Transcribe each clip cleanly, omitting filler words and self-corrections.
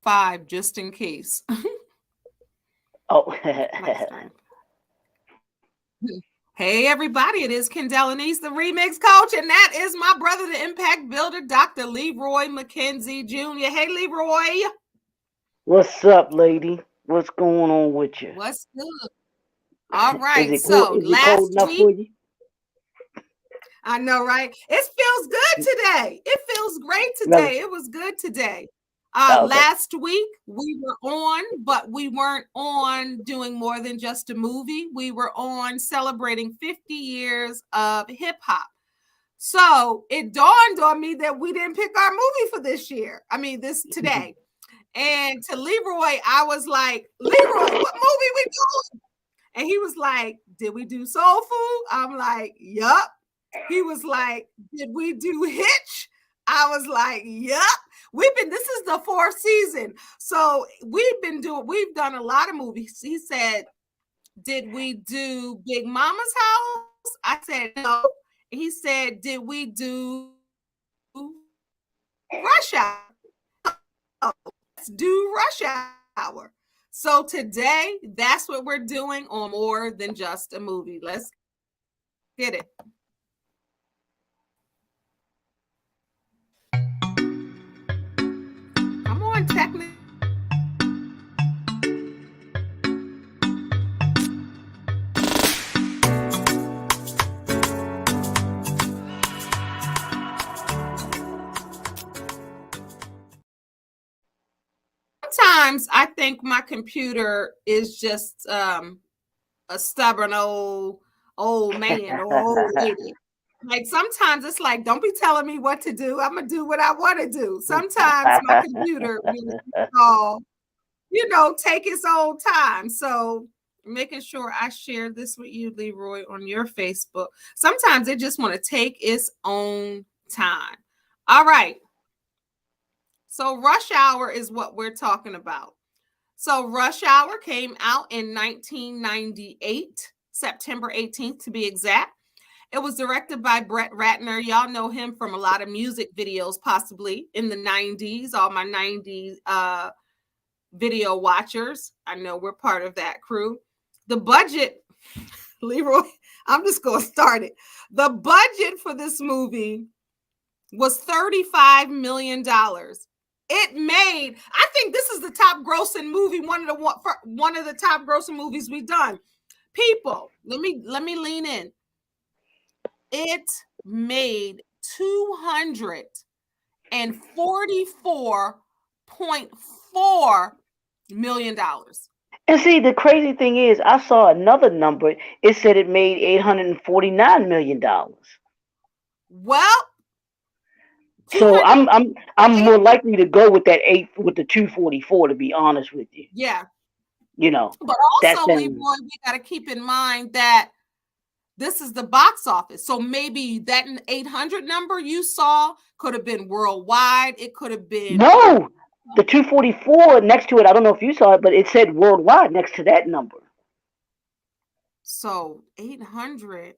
5 just in case. Oh, Hey everybody, it is Kendell and Lenice, the remix coach, and that is my brother, the impact builder, Dr. Leroy McKenzie Jr. Hey Leroy. what's up, lady? What's going on with you? What's good? All Is right, it cold? so Is it cold last enough week, for you? I know, right? It feels good today. It feels great Well, today. It was good today. okay. Last week we were on, but we weren't on doing more than just a movie. We were on celebrating 50 years of hip hop. So it dawned on me that we didn't pick our movie for this year. I mean, this today. And to Leroy, I was like, Leroy, what movie we doing? And he was like, did we do Soul Food? I'm like, yup. He was like, did we do Hitch? I was like, yup. This is the 4th season. So we've done a lot of movies. He said, did we do Big Mama's House? I said, no. He said, did we do Rush Hour? Let's do Rush Hour. So today, that's what we're doing on More Than Just a Movie. Let's get it. Come on, technical. Sometimes I think my computer is just a stubborn old man or old lady. Like sometimes it's like, don't be telling me what to do. I'm gonna do what I want to do. Sometimes my computer will, take its own time. So making sure I share this with you, Leroy, on your Facebook. Sometimes it just want to take its own time. All right. So Rush Hour is what we're talking about. So Rush Hour came out in 1998, September 18th to be exact. It was directed by Brett Ratner. Y'all know him from a lot of music videos, possibly in the 90s. All my 90s video watchers, I know we're part of that crew. The budget, Leroy, I'm just going to start it. The budget for this movie was $35 million. It made, I think this is the top grossing movie, one of the top grossing movies we've done. People, let me lean in. It made $244.4 million. And see, the crazy thing is, I saw another number. It said it made $849 million. Well, So 200 I'm more likely to go with the 244. To be honest with you, yeah. you know, But that also, Leroy, sounds. we got to keep in mind that this is the box office. So maybe that 800 number you saw could have been worldwide. It could have been. No, the 244 next to it. I don't know if you saw it, but it said worldwide next to that number. So 800.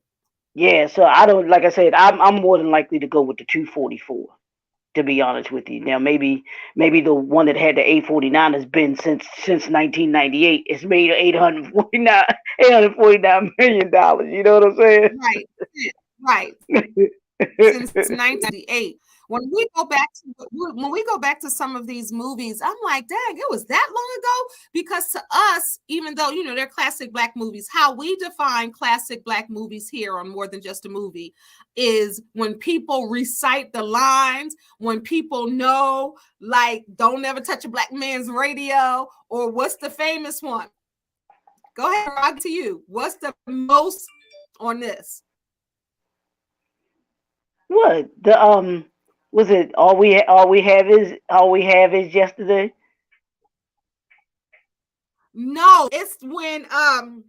Yeah, so I don't, like I said, I'm more than likely to go with the 244. To be honest with you, now maybe the one that had the 849 has been since 1998. It's made 849 million dollars. You know what I'm saying? Right. Right. Since 1998. When we go back to some of these movies, I'm like, dang, it was that long ago. Because to us, even though they're classic Black movies, how we define classic Black movies here on More Than Just a Movie is when people recite the lines, when people know, like, don't never touch a Black man's radio, or what's the famous one? Go ahead, Rob, to you. What's the most on this? What the was it all we have is yesterday? No, it's when oh,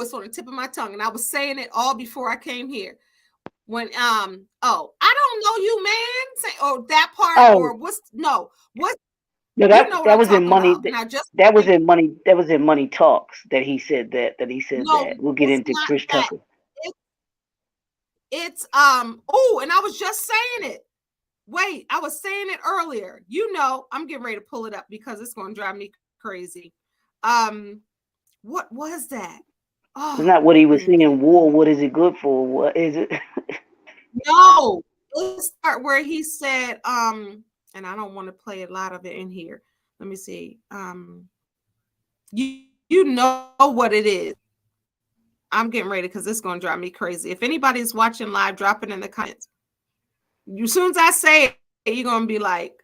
it's on the tip of my tongue, and I was saying it all before I came here. When oh, I don't know you, man. Say, oh, that part, Oh or what's no, what, no, you that know what that I'm was in talking money. about. Now just That was in money talks that he said no, that. We'll get it's into not Chris that. Tucker. It, it's oh, and I was just saying it. Wait, I was saying it earlier. You know, I'm getting ready to pull it up because it's going to drive me crazy. Um, what was that? It's Oh, not what he was saying. War. What is it good for? What is it? no. Let's start where he said, and I don't want to play a lot of it in here. Let me see. You know what it is. I'm getting ready because it's going to drive me crazy. If anybody's watching live, drop it in the comments. As soon as I say it, you're going to be like,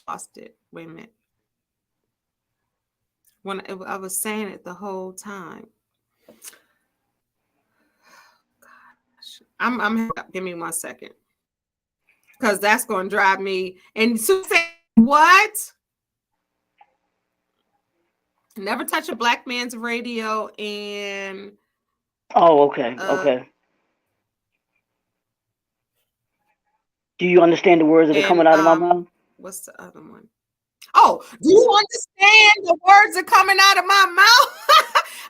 lost it. Wait a minute. When I was saying it the whole time. Gosh. I'm give me 1 second. Because that's going to drive me. And so say, what? Never touch a black man's radio. And Oh, okay, okay. Do you understand the words that are coming and out of my mouth? what's the other one? Oh, do you understand the words that coming out of my mouth?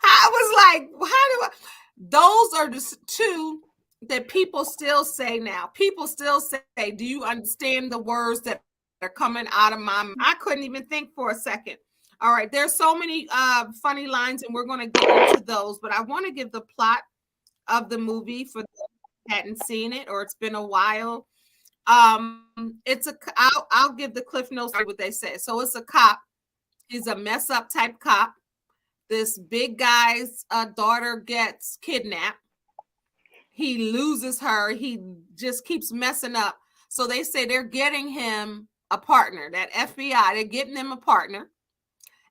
I was like, how do I? Those are the two that people still say now. People still say, do you understand the words that are coming out of my mouth? I couldn't even think for a second. All right, there's so many funny lines, and we're going to get into those, but I want to give the plot of the movie for those who hadn't seen it or it's been a while. It's a I'll give the cliff notes what they say. So it's a cop. He's a mess up type cop. This big guy's daughter gets kidnapped. He loses her. He just keeps messing up. So they say they're getting him a partner. That FBI, they're getting him a partner.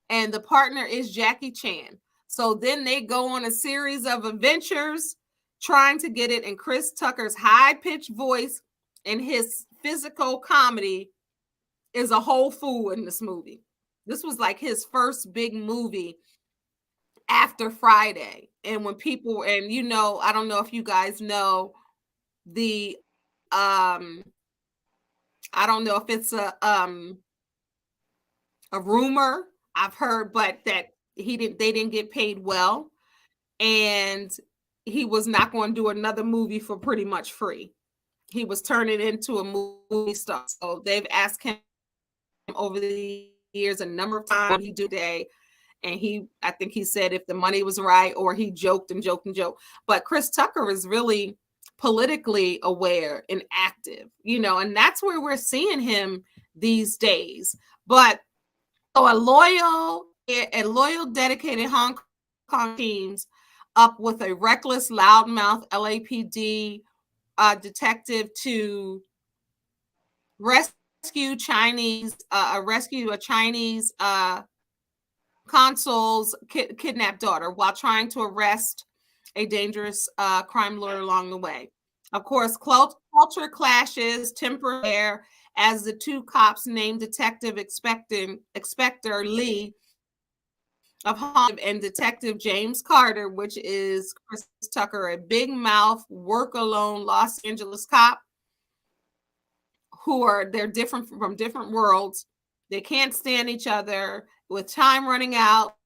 And the partner is Jackie Chan. So then they go on a series of adventures trying to get it in Chris Tucker's high-pitched voice, and his physical comedy is a whole fool in this movie. This was like his first big movie after Friday. And when people, and you know, I don't know if you guys know the I don't know if it's a rumor I've heard, but that they didn't get paid well, and he was not going to do another movie for pretty much free. He was turning into a movie star. So they've asked him over the years a number of times what he do today. And I think he said if the money was right, or he joked and joked and joked. But Chris Tucker is really politically aware and active, you know, and that's where we're seeing him these days. But so a loyal, dedicated Hong Kong teams up with a reckless, loudmouth LAPD detective to rescue a Chinese consul's kidnapped daughter while trying to arrest a dangerous crime lord along the way. Of course, culture clashes, temper there as the two cops named Detective Inspector Lee of Hong and Detective James Carter, which is Chris Tucker, a big mouth, work alone Los Angeles cop they're different from different worlds. They can't stand each other. With time running out,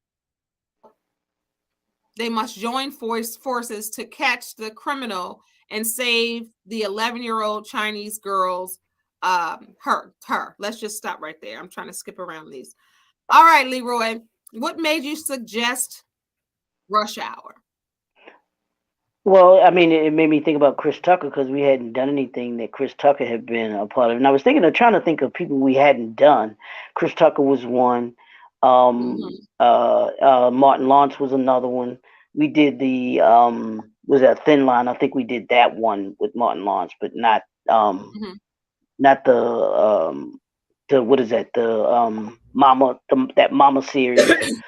they must join forces to catch the criminal and save the 11-year-old Chinese girl's her. Let's just stop right there. I'm trying to skip around these. All right, Leroy, what made you suggest Rush Hour? Well, I mean, it made me think about Chris Tucker because we hadn't done anything that Chris Tucker had been a part of, and I was trying to think of people we hadn't done. Chris Tucker was one. Martin Lawrence was another one. We did the was that Thin Line? I think we did that one with Martin Lawrence, but not not the what is that, the that Mama series.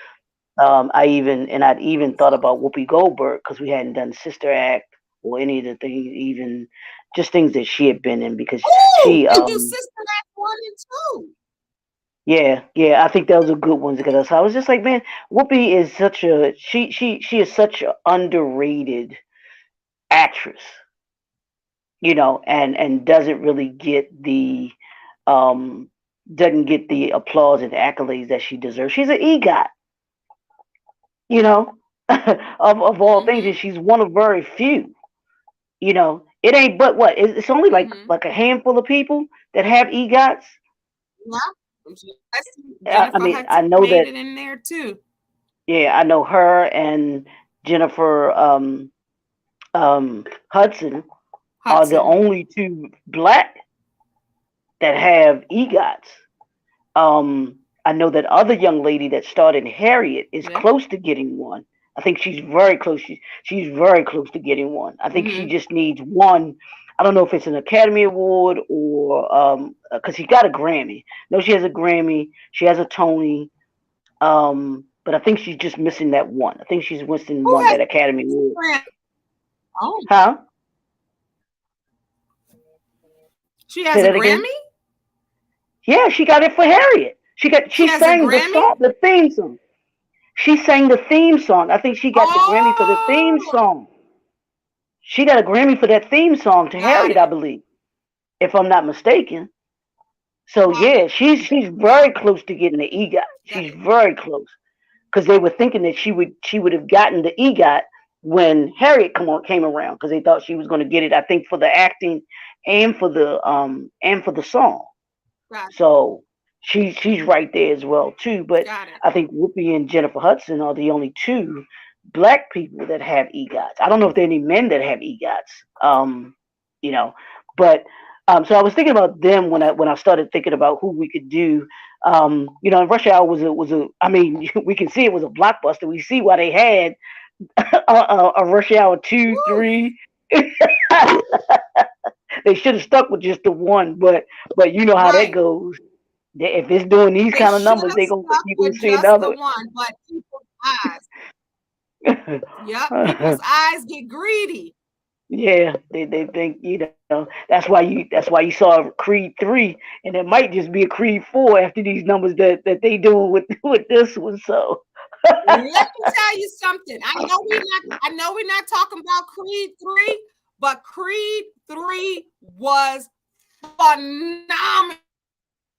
I'd even thought about Whoopi Goldberg because we hadn't done Sister Act or any of the things, even just things that she had been in, because she and do Sister Act 1 and 2. Yeah, I think those are good ones because I was just like, man, Whoopi is such a she is such an underrated actress, you know, and doesn't really get the um doesn't get the applause and accolades that she deserves. She's an EGOT, you know, of all things, and she's one of very few, you know. It ain't but what? It's only Mm-hmm. like a handful of people that have EGOTs. Yeah. Jennifer I mean, I Hudson know made that. it in there too. Yeah, I know her and Jennifer Hudson are the Hudson. only two black that have EGOTs. I know that other young lady that starred in Harriet is Yep. close to getting one. I think she's very close. She's very close to getting one. I think she Mm-hmm. just needs one. I don't know if it's an Academy Award or because she got a Grammy. No, she has a Grammy. She has a Tony. But I think she's just missing that one. I think she's missing Who one, has that Academy Award. Grammy? Oh, Huh? she has Say a that again. Grammy? Yeah, she got it for Harriet. She She has a sang the Grammy? song, the theme song. She sang the theme song. I think she got the Grammy for the theme Oh, song. She got a Grammy for that theme song to got Harriet, I it. believe, if I'm not mistaken. So Got yeah, it. she's very Got it. close to getting the EGOT. Got She's it. very close because they were thinking that she would have gotten the EGOT when Harriet came around because they thought she was going to get it. I think for the acting and for the song. Got it. So she's right there as well too. But Got it. I think Whoopi and Jennifer Hudson are the only two black people that have EGOTs. I don't know if there are any men that have EGOTs. You know, but so I was thinking about them when I started thinking about who we could do. Rush Hour was a. I mean, we can see it was a blockbuster. We see why they had a Rush Hour two, Woo. 3. They should have stuck with just the one, but you know how that Right. goes. If it's doing these They kind of should numbers, have stuck you gonna with see just the another. one, but people's eyes. Yep. People's eyes get greedy. Yeah, they think that's why you saw Creed 3, and it might just be a Creed 4 after these numbers that they doing with with this one. So Let me tell you something. I know we're not talking about Creed 3, but Creed 3 was phenomenal.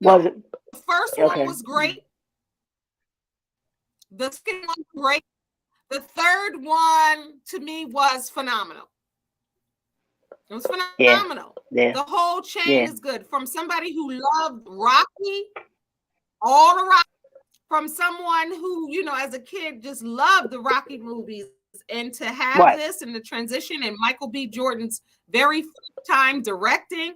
was it The first one was okay? great. The second one was great. The third one to me was phenomenal. It was Yeah, phenomenal. yeah, The whole chain yeah, is good. From somebody who loved Rocky, all the Rocky, from someone who, as a kid just loved the Rocky movies, and to have right, this and the transition and Michael B. Jordan's very first time directing,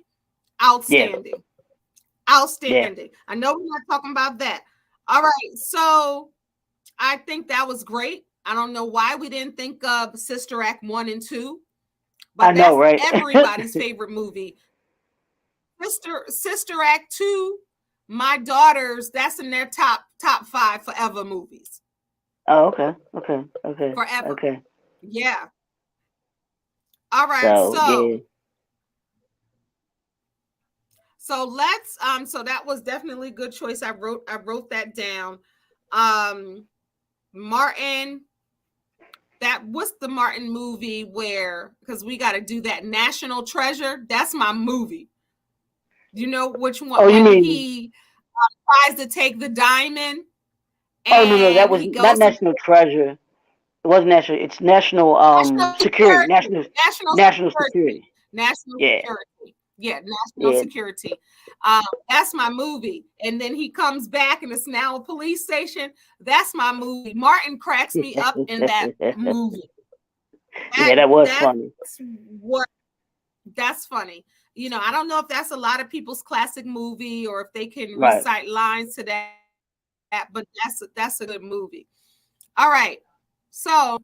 yeah, outstanding. yeah. Outstanding. I know we're not talking about that. All right. So I think that was great. I don't know why we didn't think of Sister Act 1 and 2, I but know, that's right? everybody's favorite movie. Sister Act 2, my daughters, that's in their top 5 forever movies. Oh, okay, okay, okay, Forever. okay. Yeah. All right. So So yeah, so let's so that was definitely a good choice. I wrote that down. Um Martin, that what's the Martin movie where, because we got to do that, National Treasure? That's my movie. You know which one, oh, you when mean? he tries to take the diamond Oh no, that and was he not goes to National Treasure. It wasn't national. It's national national security. security. National National security. security. National Yeah, security. Yeah, national yeah. security. That's my movie. And then he comes back and it's now a police station. That's my movie. Martin cracks me up in that movie. That Yeah, that was funny. that's what that's funny. I don't know if that's a lot of people's classic movie or if they can Right. recite lines to that, but that's a good movie. All right. So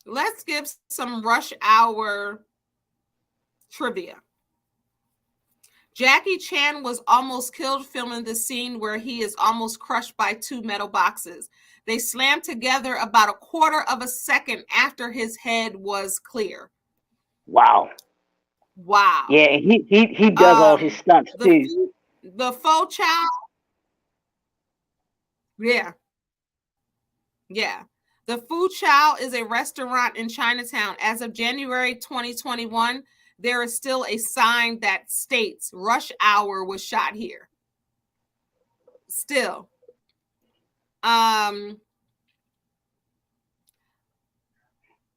let's give some Rush Hour trivia. Jackie Chan was almost killed filming the scene where he is almost crushed by two metal boxes. They slammed together about a quarter of a second after his head was clear. Wow. Wow. Yeah, and he does all his stunts The too. the faux chow, yeah, yeah. The Fu Chow is a restaurant in Chinatown. As of January 2021, there is still a sign that states Rush Hour was shot here. Still. Um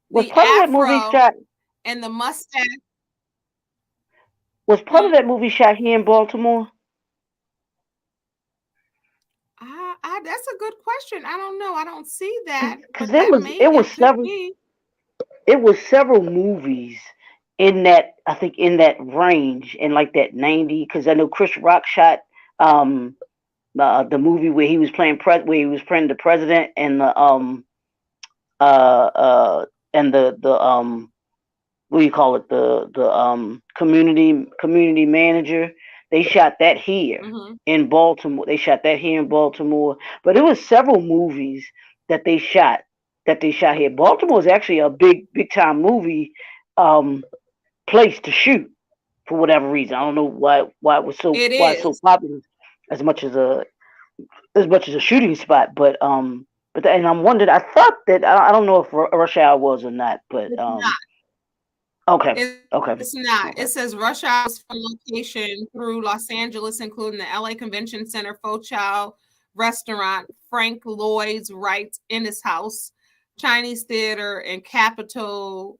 Was the part of that movie afro, shot? and the mustache. Was part of Hmm. that movie shot here in Baltimore? That's a good question. I don't know. I don't see that, Because but that may it was it could several be. movies in that, I think, in that range, in like that 90. Because I know Chris Rock shot um the movie where he was where he was playing the president, and the uh uh the what do you call it, the community manager. They shot that here Hmm. in Baltimore. But it was several movies that they shot here. Baltimore is actually a big time movie um place to shoot for whatever reason. I don't know It why it's so is. popular as much as a shooting spot. And I'm wondering. I thought that I don't know if Rush Hour was or not, but It's not. okay, It's okay, not. It okay, says Rush Hour's from location through Los Angeles, including the LA Convention Center, Fo Chow Restaurant, Frank Lloyd's Right in his house, Chinese Theater, and Capitol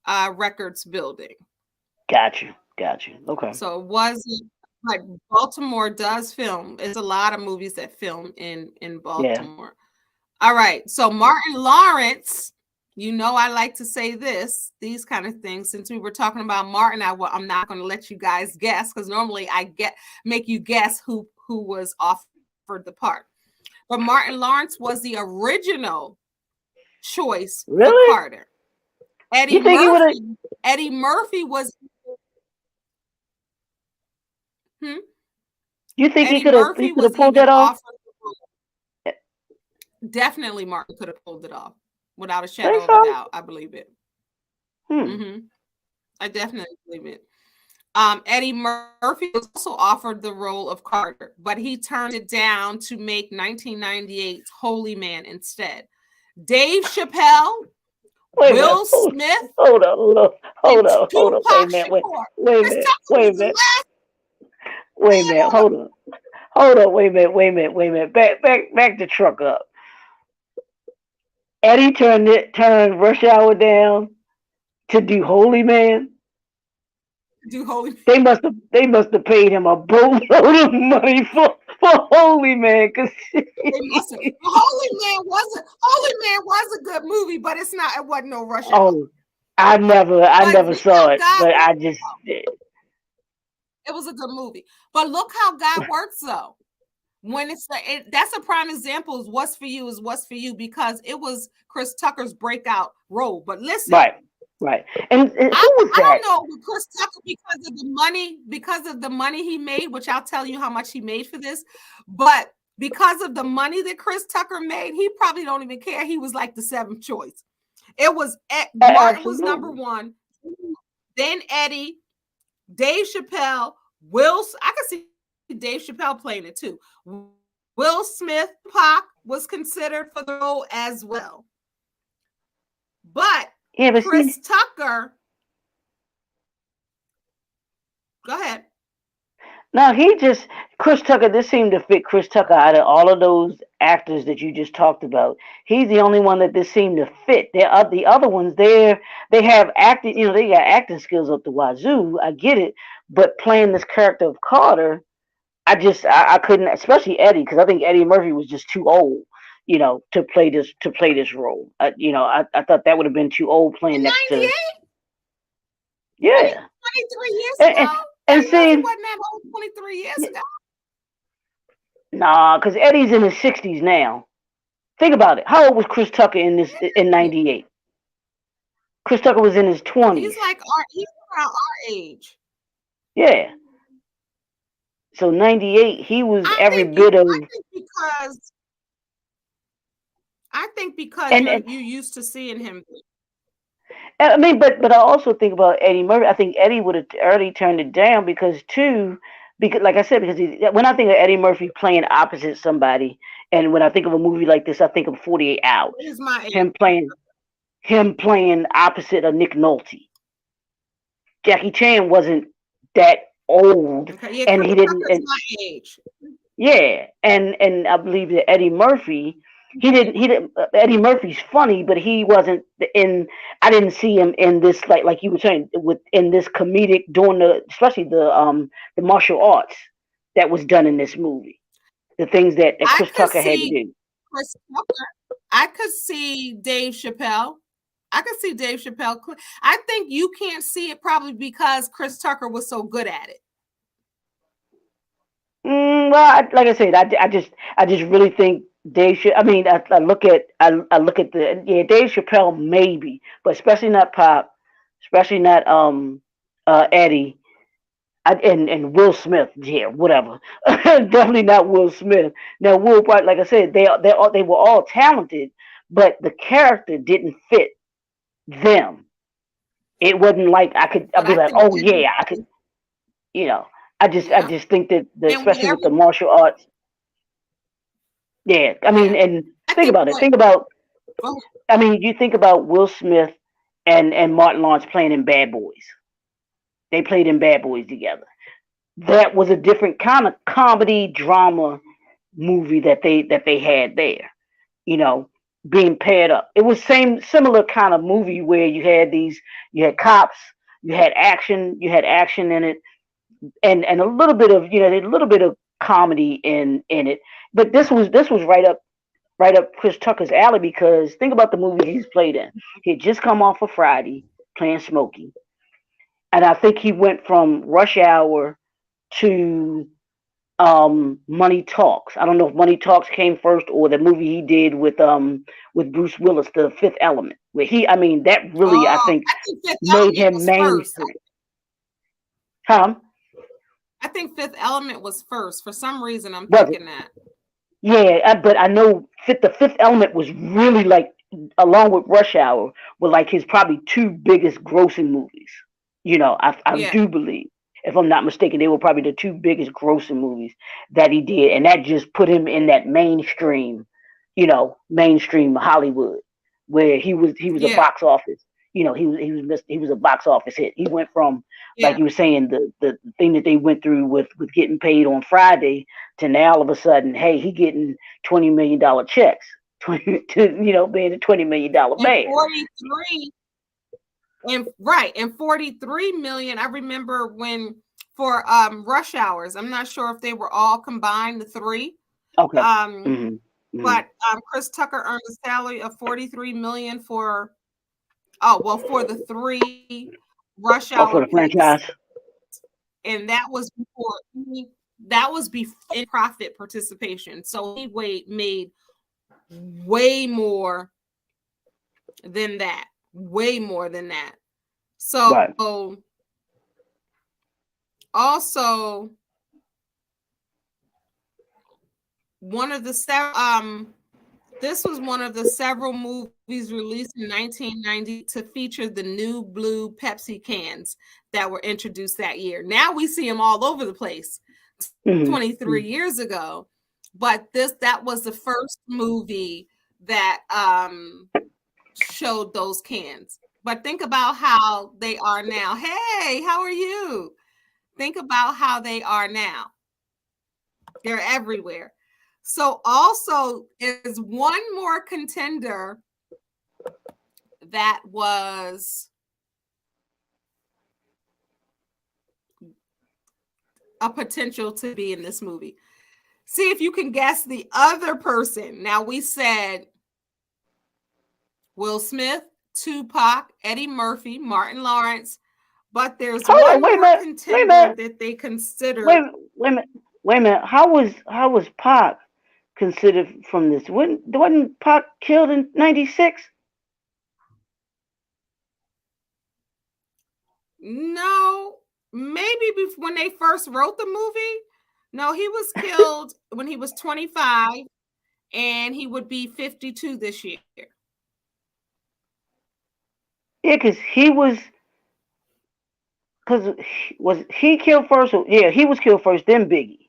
Records Building. got you. Okay, So it wasn't like Baltimore does film. It's a lot of movies that film in yeah, Baltimore. All right. So Martin Lawrence, you know I like to say these kind of things. Since we were talking about Martin, I'm not going to let you guys guess because normally I make you guess who was offered the part. But Martin Lawrence was the original choice for really? Carter. Eddie You think he would have? Murphy. Eddie Murphy was. Hmm? You think Eddie he Murphy could have was pulled even that off? offered. Definitely, Martin could have pulled it off without a Think shadow of a so? doubt. I believe it. Hmm. Hmm. I definitely believe it. Eddie Murphy was also offered the role of Carter, but he turned it down to make 1998's Holy Man instead. Dave Chappelle, Wait a minute. Will Smith, Hold on, and hold on. Wait a Tupac minute. Shakur. Wait a Chris minute. Tucker was the last Wait a man minute. on the. Hold on. Wait a minute. Back the truck up. Eddie turned Rush Hour down to do Holy Man. Do Holy. They must have paid him a boatload of money for Holy Man, cause They must have. Holy Man was a good movie, but it's not. It wasn't no Rush Hour. oh, I But never look saw how it, God but works. I just It was a good movie. But look how God works though. When that's a prime example is what's for you is what's for you because it was Chris Tucker's breakout role. But listen, right, right. And who was I that? don't know with Chris Tucker because of the money he made, which I'll tell you how much he made for this, but because of the money that Chris Tucker made, he probably don't even care. He was like the seventh choice. It was Martin was number Absolutely. one, then Eddie, Dave Chappelle, Will. I could see Dave Chappelle playing it too. Will Smith, Pac was considered for the role as well. But Yeah, but Chris see, Tucker, go ahead. no, he just Chris Tucker. This seemed to fit Chris Tucker out of all of those actors that you just talked about. He's the only one that this seemed to fit. The other ones, they have acting. They got acting skills up the wazoo. I get it, but playing this character of Carter, I couldn't, especially Eddie, because I think Eddie Murphy was just too old. To play this role. I thought that would have been too old In playing next to 98, yeah. 23 years And ago. and, and Eddie Murphy see, wasn't that old 23 years ago. nah, because Eddie's in his 60s now. Think about it. How old was Chris Tucker in '98? Chris Tucker was in his 20s. He's around our age. Yeah. So '98, he was every bit of. I think because And, you're and you used to seeing him. I mean, but I also think about Eddie Murphy. I think Eddie would have already turned it down because like I said, when I think of Eddie Murphy playing opposite somebody, and when I think of a movie like this, I think of 48 Hours. He's my age. Him playing him playing opposite of Nick Nolte. Jackie Chan wasn't that old, Okay, yeah, and Chris he didn't. Tucker's And my age. yeah, and I believe that Eddie Murphy. he didn't. Eddie Murphy's funny, but he wasn't in. I didn't see him in this like you were saying with in this comedic doing especially the martial arts that was done in this movie. The things that I Chris could Tucker had to see do. Chris Tucker. I could see Dave Chappelle. I could see Dave Chappelle. I think you can't see it probably because Chris Tucker was so good at it. Well, like I said, I just really think Dave. I mean, I look at the Dave Chappelle maybe, but especially not Pop, especially not Eddie. And Will Smith, yeah, whatever. Definitely not Will Smith. Now, like I said, they were all talented, but the character didn't fit them. It wasn't like I'd But be I like, think oh yeah, I could, you know. I yeah. just think that And especially whatever with the martial arts, yeah. I mean, yeah. and I think think about it. what Think about, oh, I mean, you think about Will Smith and Martin Lawrence playing in Bad Boys. They played in Bad Boys together. That was a different kind of comedy drama movie that they had there. You know, being paired up. It was similar kind of movie where you had cops, you had action in it, and a little bit of a little bit of comedy in it. But this was right up Chris Tucker's alley because think about the movie he's played in. He had just come off of Friday playing Smokey, and I think he went from Rush Hour to Money Talks. I don't know if Money Talks came first or the movie he did with Bruce Willis, The Fifth Element, where I mean that really I think I think Fifth made Element him was first. mainstream. Huh? I think Fifth Element was first. For some reason, I'm Was it? thinking that. Yeah, but I know the Fifth Element was really like, along with Rush Hour, were like his probably two biggest grossing movies. I Yeah, do believe, if I'm not mistaken, they were probably the two biggest grossing movies that he did, and that just put him in that mainstream, mainstream Hollywood, where he was a yeah, box office. He was a box office hit. He went from, like yeah. you were saying, the thing that they went through with getting paid on Friday to now all of a sudden, hey, he getting $20 million checks, 20 to being a $20 million And man. 43 and right, and 43 million. I remember when for Rush Hours. I'm not sure if they were all combined, the three. Okay. Um, hmm hmm but Chris Tucker earned a salary of 43 million for for the three Rush Oh, Hour for the hits, franchise. and that was before in profit participation. So he made way more than that, way more than that. Right. So also one of the this was one of the several movies released in 1990 to feature the new blue Pepsi cans that were introduced that year. Now we see them all over the place. hmm 23 years ago, but that was the first movie that showed those cans. But think about how they are now. Hey, how are you? Think about how they are now. They're everywhere. So also is one more contender that was a potential to be in this movie. See if you can guess the other person. Now we said Will Smith, Tupac, Eddie Murphy, Martin Lawrence, but there's Hold on. one Wait a more minute. Wait a contender minute. that they consider. Wait. Wait a minute. Wait a minute. How was Pac considered from this? Wasn't Pac killed in '96? No, maybe when they first wrote the movie. No, he was killed when he was 25 and he would be 52 this year. Yeah, because was he killed first? Yeah, he was killed first, then Biggie.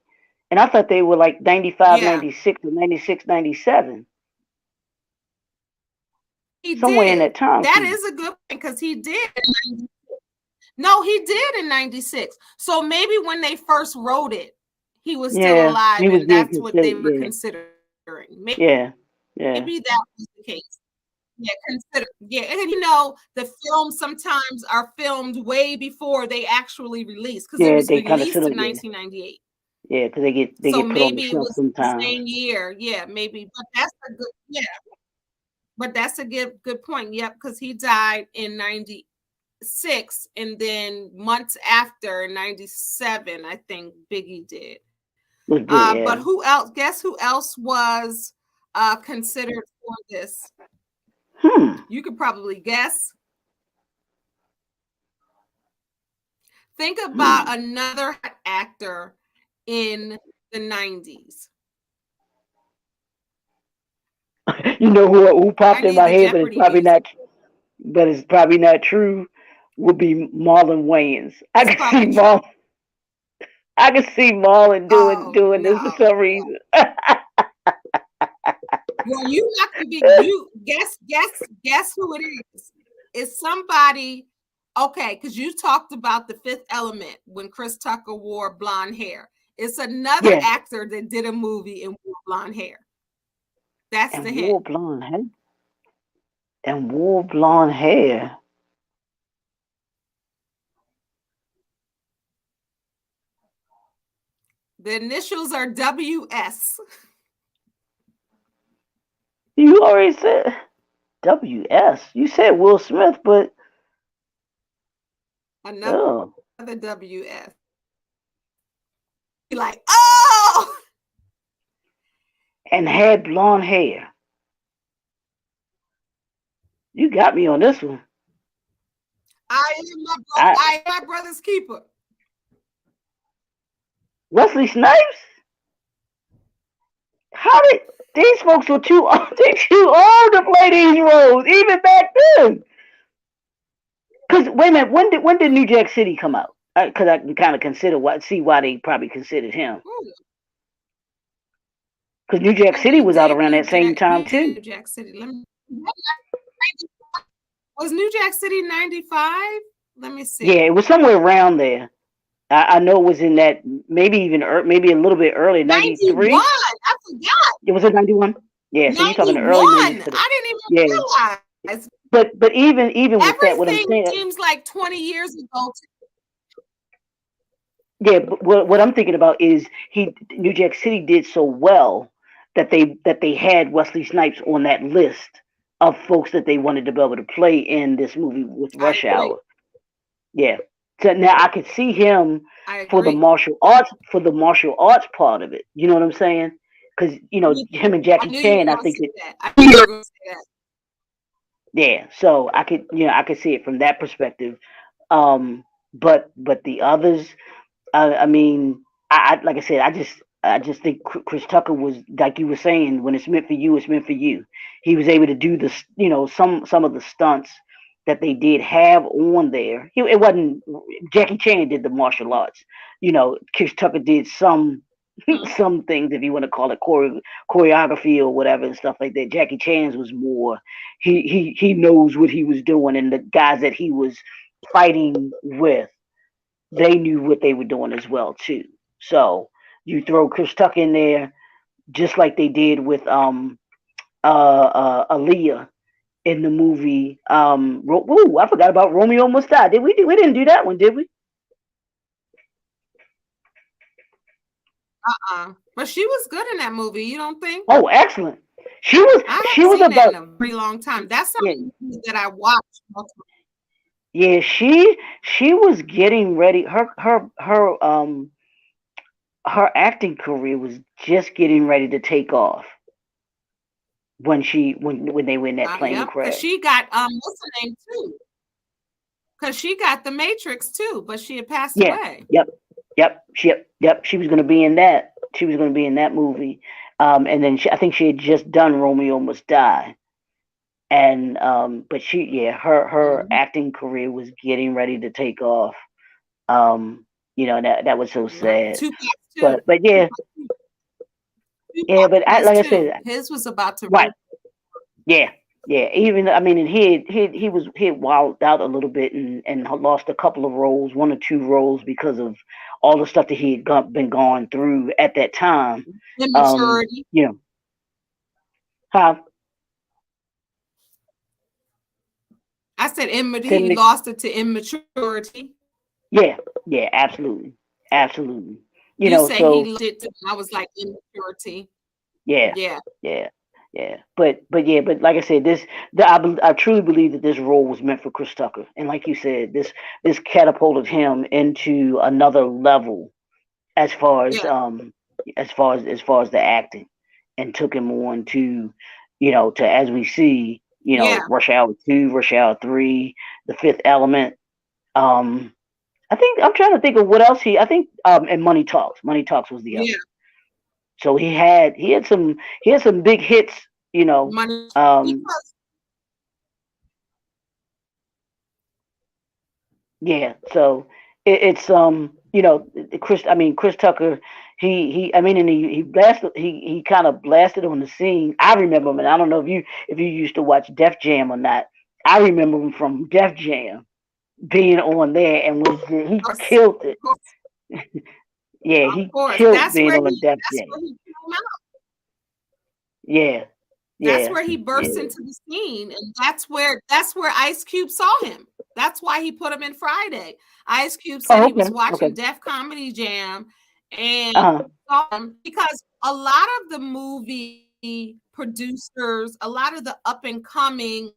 And I thought they were like 95, Yeah, 96, or 96, 97, he somewhere in did. that time That frame. is a good point because he did. No, he did in 96. So maybe when they first wrote it, he was still Yeah, alive he was and being that's what they considered. were Yeah, considering. Maybe yeah. Yeah. maybe that was the case. Yeah, consider yeah, and the films sometimes are filmed way before they actually release because it Yeah, was they kind of sit released on. in Yeah, 1998. yeah, because they So get put on the maybe it shelf was the sometimes. same year. Yeah, maybe. But that's a good point. Yep, because he died in 96, and then months after in 97, I think Biggie did. Was big. But Yeah. who else? Guess who else was considered for this? Hmm. You could probably guess. Think about Hmm. another actor in the 90s. You know who I popped in need my the head, but it's Jeopardy probably music. not. But it's probably not true. Would be Marlon Wayans. It's probably true. I can see Marlon Oh doing this for no. some reason. Well, you not gonna be you guess who it is. It's somebody okay, because you talked about the Fifth Element when Chris Tucker wore blonde hair. It's another Yeah, actor that did a movie and wore blonde hair. That's the and hint. wore blonde hair. And wore blonde hair. The initials are WS. You already said WS. You said Will Smith, but Another oh, WS. Be like, oh, and had blonde hair. You got me on this one. I I am my brother's keeper. Wesley Snipes. How did these folks were too they too old to play these roles even back then? Because wait a minute, when did New Jack City come out? Because I can kind of consider see why they probably considered him. Ooh, Because New Jack when City he was out did around that same time New too. Jack City, let me was New Jack City 95? Let me Yeah, see. it was somewhere around there. I know it was in that maybe even maybe a little bit early, 91. 93. I forgot. It was in 91. Yeah, so you're talking the 91. early 90s to the I didn't yeah. even realize. But even with that, what I'm Everything saying, seems like 20 years ago. yeah, but what I'm thinking about is he New Jack City did so well that they had Wesley Snipes on that list of folks that they wanted to be able to play in this movie with I Rush agree. Hour. Yeah. So now I could see him I agree. for the martial arts part of it. You know what I'm saying? Because Me him too. and I Jackie knew you Chan, were I going to think say it, that. I knew you were going to say that. yeah. So I could see it from that perspective. But the others, I mean, like I said, I just think Chris Tucker was like you were saying, when it's meant for you, it's meant for you. He was able to do this, some of the stunts that they did have on there. It wasn't Jackie Chan did the martial arts. Chris Tucker did some Mhm. some things, if you want to call it choreography or whatever and stuff like that. Jackie Chan's was more he knows what he was doing, and the guys that he was fighting with, they knew what they were doing as well too. So you throw Chris Tucker in there, just like they did with Aaliyah in the movie. I forgot about Romeo Must Die. We didn't do that one, did we? But she was good in that movie. You don't think? Oh, excellent. She was I she haven't was seen that in about a very long time. That's not yeah a movie that I watched multiple. yeah she was getting ready. Her acting career was just getting ready to take off when they were in that plane Yep, because crash. she got what's her name too? Because she got the Matrix too, but she had passed Yeah. away. Yep. Yep. She was going to be in that. She was going to be in that movie. And then I think she had just done Romeo Must Die. And but her Mhm. acting career was getting ready to take off. Um, that was so Yep, sad. Tupac's too. But yeah, yeah. Tupac But has like I too. said, His was about to right. Yeah, yeah. Even I mean, and he had wilded out a little bit and lost a couple of roles, one or two roles because of all the stuff that he had been going through at that time. immaturity. You know, Huh? I said he Couldn't. lost it to immaturity. Yeah, yeah, absolutely, absolutely. You You know, say he so lost it to, I was like immaturity. yeah, Yeah, yeah, yeah. But yeah, but like I said, I truly believe that this role was meant for Chris Tucker, and like you said, this catapulted him into another level as far as yeah, as far as the acting, and took him on to, to, as we see, yeah, Rush Hour 2, Rush Hour 3, The Fifth Element. Um, I think I'm trying to think of what else I think, and Money Talks. Money Talks was the yeah. other. So he had some big hits, you know. Money Um, because yeah. So Chris Tucker, I mean, and he kind of blasted on the scene. I remember him, and I don't know if you used to watch Def Jam or not. I remember him from Def Jam being on there, and he killed it. of Yeah, he course, killed being on Def that's Jam. where he came out. Yeah, That's yeah, where he burst yeah. into the scene, and that's where Ice Cube saw him. That's why he put him in Friday. Ice Cube said Oh, he okay, was okay. watching Def Comedy Jam and Uh-huh. saw him because a lot of the movie producers, a lot of the up and coming,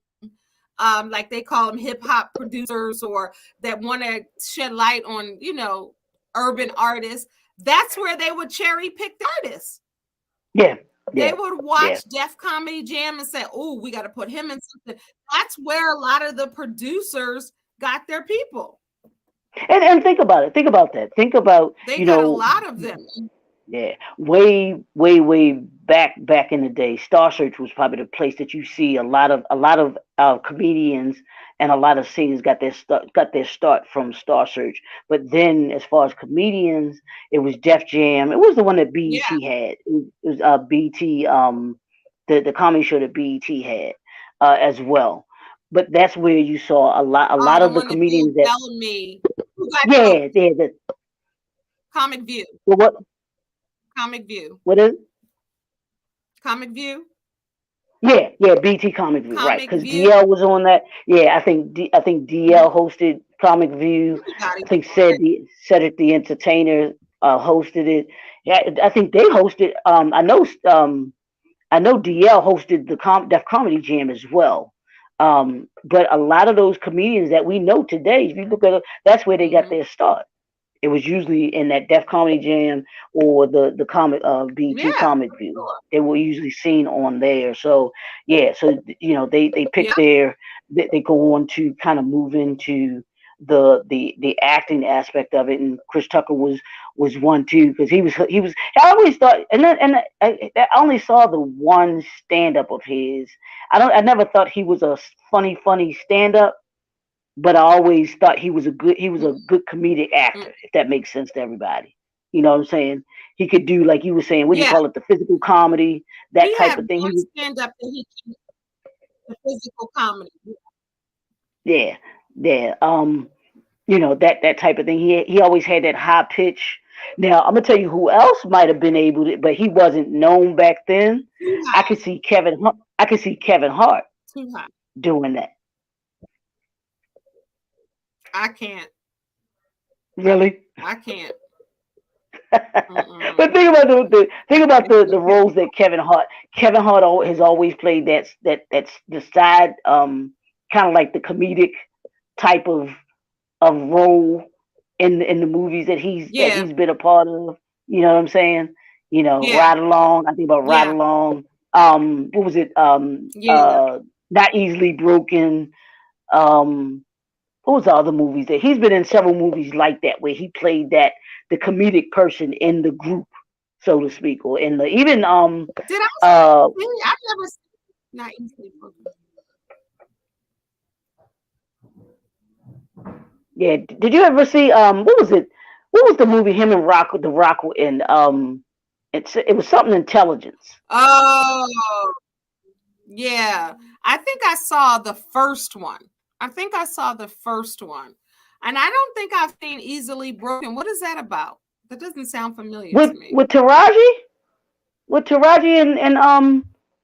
like they call them hip hop producers, or that want to shed light on, urban artists. That's where they would cherry pick the artists. Yeah, They yeah, would yeah. watch Def Comedy Jam and say, "Oh, we got to put him in something." That's where a lot of the producers got their people. And think about it. Think about that. Think about, They got a lot of them. yeah, way, way, way back in the day. Star Search was probably the place that you see a lot of comedians and a lot of singers got their start from Star Search. But then, as far as comedians, it was Def Jam. It was the one that Yeah. BET had. It was BET, the comedy show that BET had, as well. But that's where you saw a lot The of the one that did comedians that, Bellamy, who got killed. yeah, yeah, Comic View, what Comic View, what is Comic View, Yeah, yeah, BT Comic View, right? Comic Because View. DL was on that. Yeah, I think DL hosted Comic View. Everybody I was think on that. Cedric the Entertainer hosted it. Yeah, I think they hosted. I know DL hosted the Def Comedy Jam as well. But a lot of those comedians that we know today, if you look at it, that's where they got Mhm. their start. It was usually in that Def Comedy Jam or the comic BT Yeah, Comic for View. sure. They were usually seen on there. So yeah, so they pick Yeah, they go on to kind of move into the acting aspect of it, and Chris Tucker was one too, because he was I always thought, and I only saw the one stand up of his. I never thought he was a funny stand up, but I always thought he was a good comedic mm, actor, if that makes sense to everybody. You know what I'm saying? He could do, like you were saying, what do you yeah. call it, the physical comedy, that He type had of thing. one stand up that he did, the physical comedy. Yeah, yeah. That type of thing. He always had that high pitch. Now I'm gonna tell you who else might have been able to, but he wasn't known back then. Too I high, could see Kevin Hart too high. doing that. I can't. Really? I can't. But Mm-mm. think about It's the too roles that Kevin Hart has always played, that's the side, kind of like the comedic type of role in the movies that yeah, he's been a part of. You know what I'm saying? yeah, Ride Along. I think about Ride yeah, Along. What was it? yeah, Not Easily Broken. Um, what was the other movies that he's been in? Several movies like that where he played the comedic person in the group, so to speak, or in the even Did I uh see? I've never seen Not Easily Broken. yeah. Did you ever see, what was it? What was the movie him and Rock were in? It was something intelligence. Oh, yeah. I think I saw the first one. I think I saw the first one. And I don't think I've seen Easily Broken. What is that about? That doesn't sound familiar with to me. with Taraji with Taraji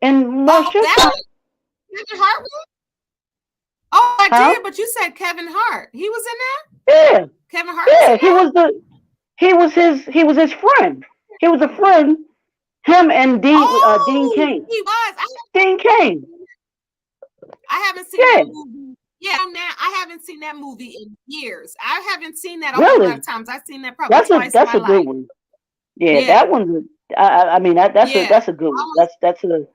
And Oh, Russia, that one, Kevin Hart. Oh, I huh? did, but you said Kevin Hart. He was in that. Yeah, Kevin Hart was yeah. in that. He was his friend. He was a friend. Him and Dean Oh, Cain. he was. Dean Cain. I haven't seen that Yeah, movie. Yeah, now I haven't seen that movie in years. I haven't seen that a whole lot really. of times. I've seen that probably twice in That's my a good life. one. Yeah, Yeah, that one's. I mean yeah, that's a good one. almost, That's a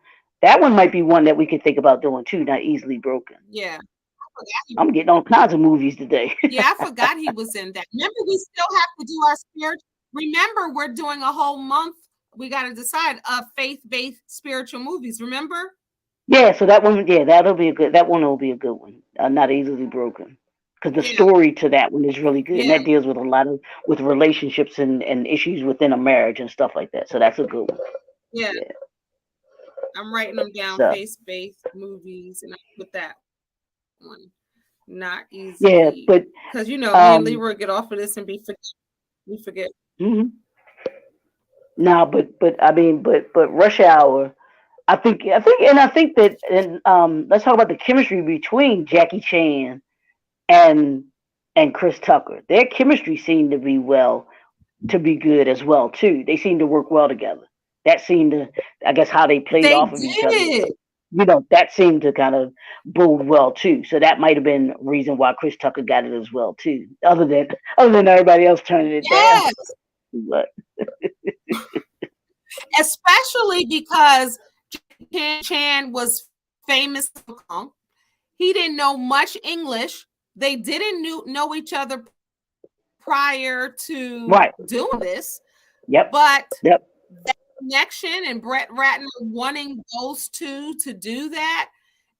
that one might be one that we could think about doing too. Not easily broken. yeah. I forgot I'm getting all kinds of movies today. yeah, I forgot he was in that. Remember, we still have to do our spirit. Remember, we're doing a whole month. We got to decide faith-based spiritual movies. Remember? Yeah, so that one, yeah, that'll be a good. That one will be a good one. Not easily broken, because the Yeah, story to that one is really good, and yeah, that deals with a lot of with relationships and issues within a marriage and stuff like that. So that's a good one. yeah. Yeah. I'm writing them down. So Faith-based movies, and I put that one. Not yeah, easily, but because me and um, Leroy get off of this and we forget. mhm. No, but I mean, but Rush Hour. I think that and let's talk about the chemistry between Jackie Chan and Chris Tucker. Their chemistry seemed to be good as well too. They seem to work well together. That seemed to, I guess, how they played They off of each other. did. That seemed to kind of bode well too. So that might have been a reason why Chris Tucker got it as well too. Other than everybody else turning it down. Yes, But especially because Chan was famous. He didn't know much English. They didn't know each other prior to right, doing this, yep, but yep, that connection and Brett Ratner wanting those two to do that,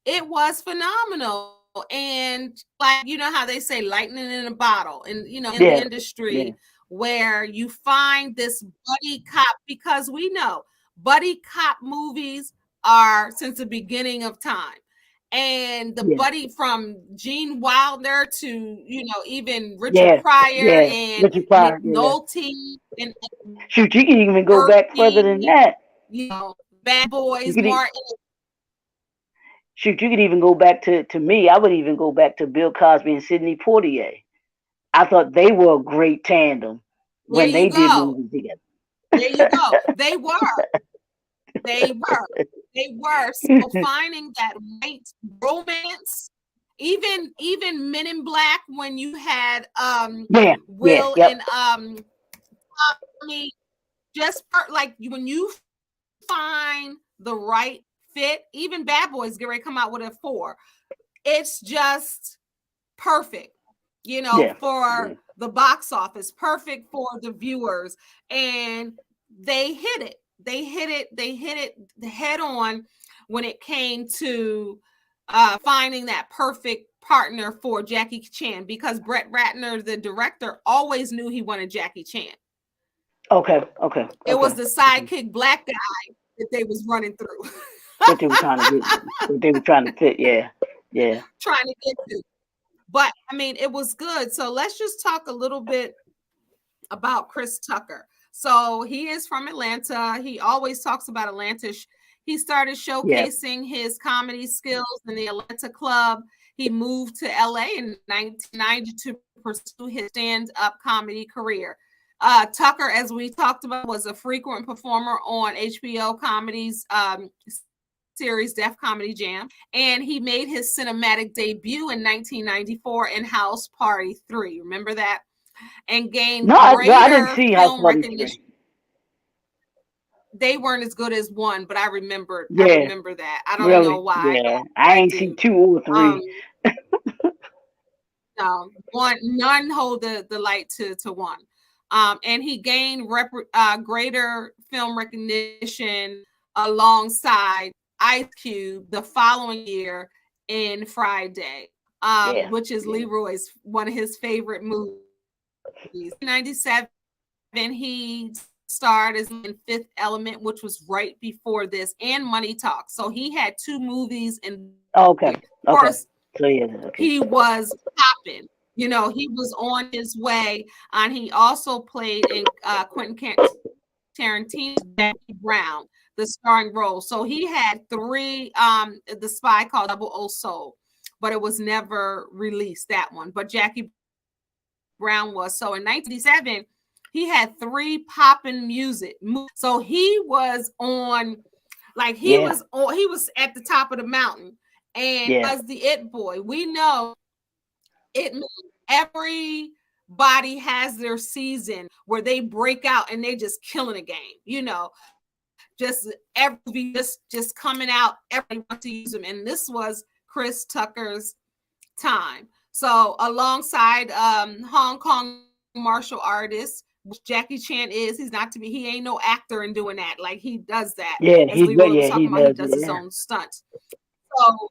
it was phenomenal. And like how they say lightning in a bottle, and in the yeah, yeah, industry where you find this buddy cop, because we know buddy cop movies are since the beginning of time. And the yeah, buddy from Gene Wilder to even Richard yeah, Pryor yeah. and Richard Pryor, yeah. McNulty and Shoot, you can even go back further than Murphy, that. Bad You Boys, could Martin. shoot, you could even go back to me. I would even go back to Bill Cosby and Sidney Poitier. I thought they were a great tandem There when you they did go. movies together. There you go. They were. They were. They were. So finding that right romance, even Men in Black, when you had Yeah, yeah, Will yep, and Tommy, just like when you find the right fit, even Bad Boys get ready to come out with a 4. It's just perfect, yeah, for yeah. the box office, perfect for the viewers. And they hit it. They hit it head on when it came to finding that perfect partner for Jackie Chan, because Brett Ratner, the director, always knew he wanted Jackie Chan. Okay, okay, It was okay, the okay. sidekick black guy that they was running through. That they were trying to get, that they were trying to fit. Yeah, yeah, Trying to get to. But I mean, it was good. So let's just talk a little bit about Chris Tucker. So he is from Atlanta. He always talks about Atlanta. He started yeah. showcasing his comedy skills in the Atlanta club. He moved to LA in 1990 to pursue his stand-up comedy career. Tucker, as we talked about, was a frequent performer on HBO Comedy's series Def Comedy Jam, and he made his cinematic debut in 1994 in House Party 3. Remember that? And gained No, I didn't greater see House film Party 3. recognition. They weren't as good as 1, but I Yeah, remember that. I don't know really. why, but Yeah, I I ain't seen do. 2 or 3. No, none hold the light to 1. And he gained greater film recognition alongside Ice Cube the following year in Friday, Yeah, which is yeah. Leroy's one of his favorite movies. 97, he starred as in Fifth Element, which was right before this, and Money Talk. So he had 2 movies in Oh, the okay, year. Of okay. course, So yeah, okay. he was popping. He was on his way, and he also played in Quentin Tarantino's Jackie Brown, the starring role. So he had three, the spy called Double O Soul, but it was never released, that one. But Jackie Brown was. So in 1987, he had three poppin' music. So he was on, like he was at the top of the mountain. And as the It Boy, we know it means everybody has their season where they break out and they just killing a game, just every movie just coming out, everybody wants to use them. And this was Chris Tucker's time. So alongside Hong Kong martial artists, which Jackie Chan is, he ain't no actor in doing that. Like he does that. Yeah, as Leroy was talking about, he does his own stunts. So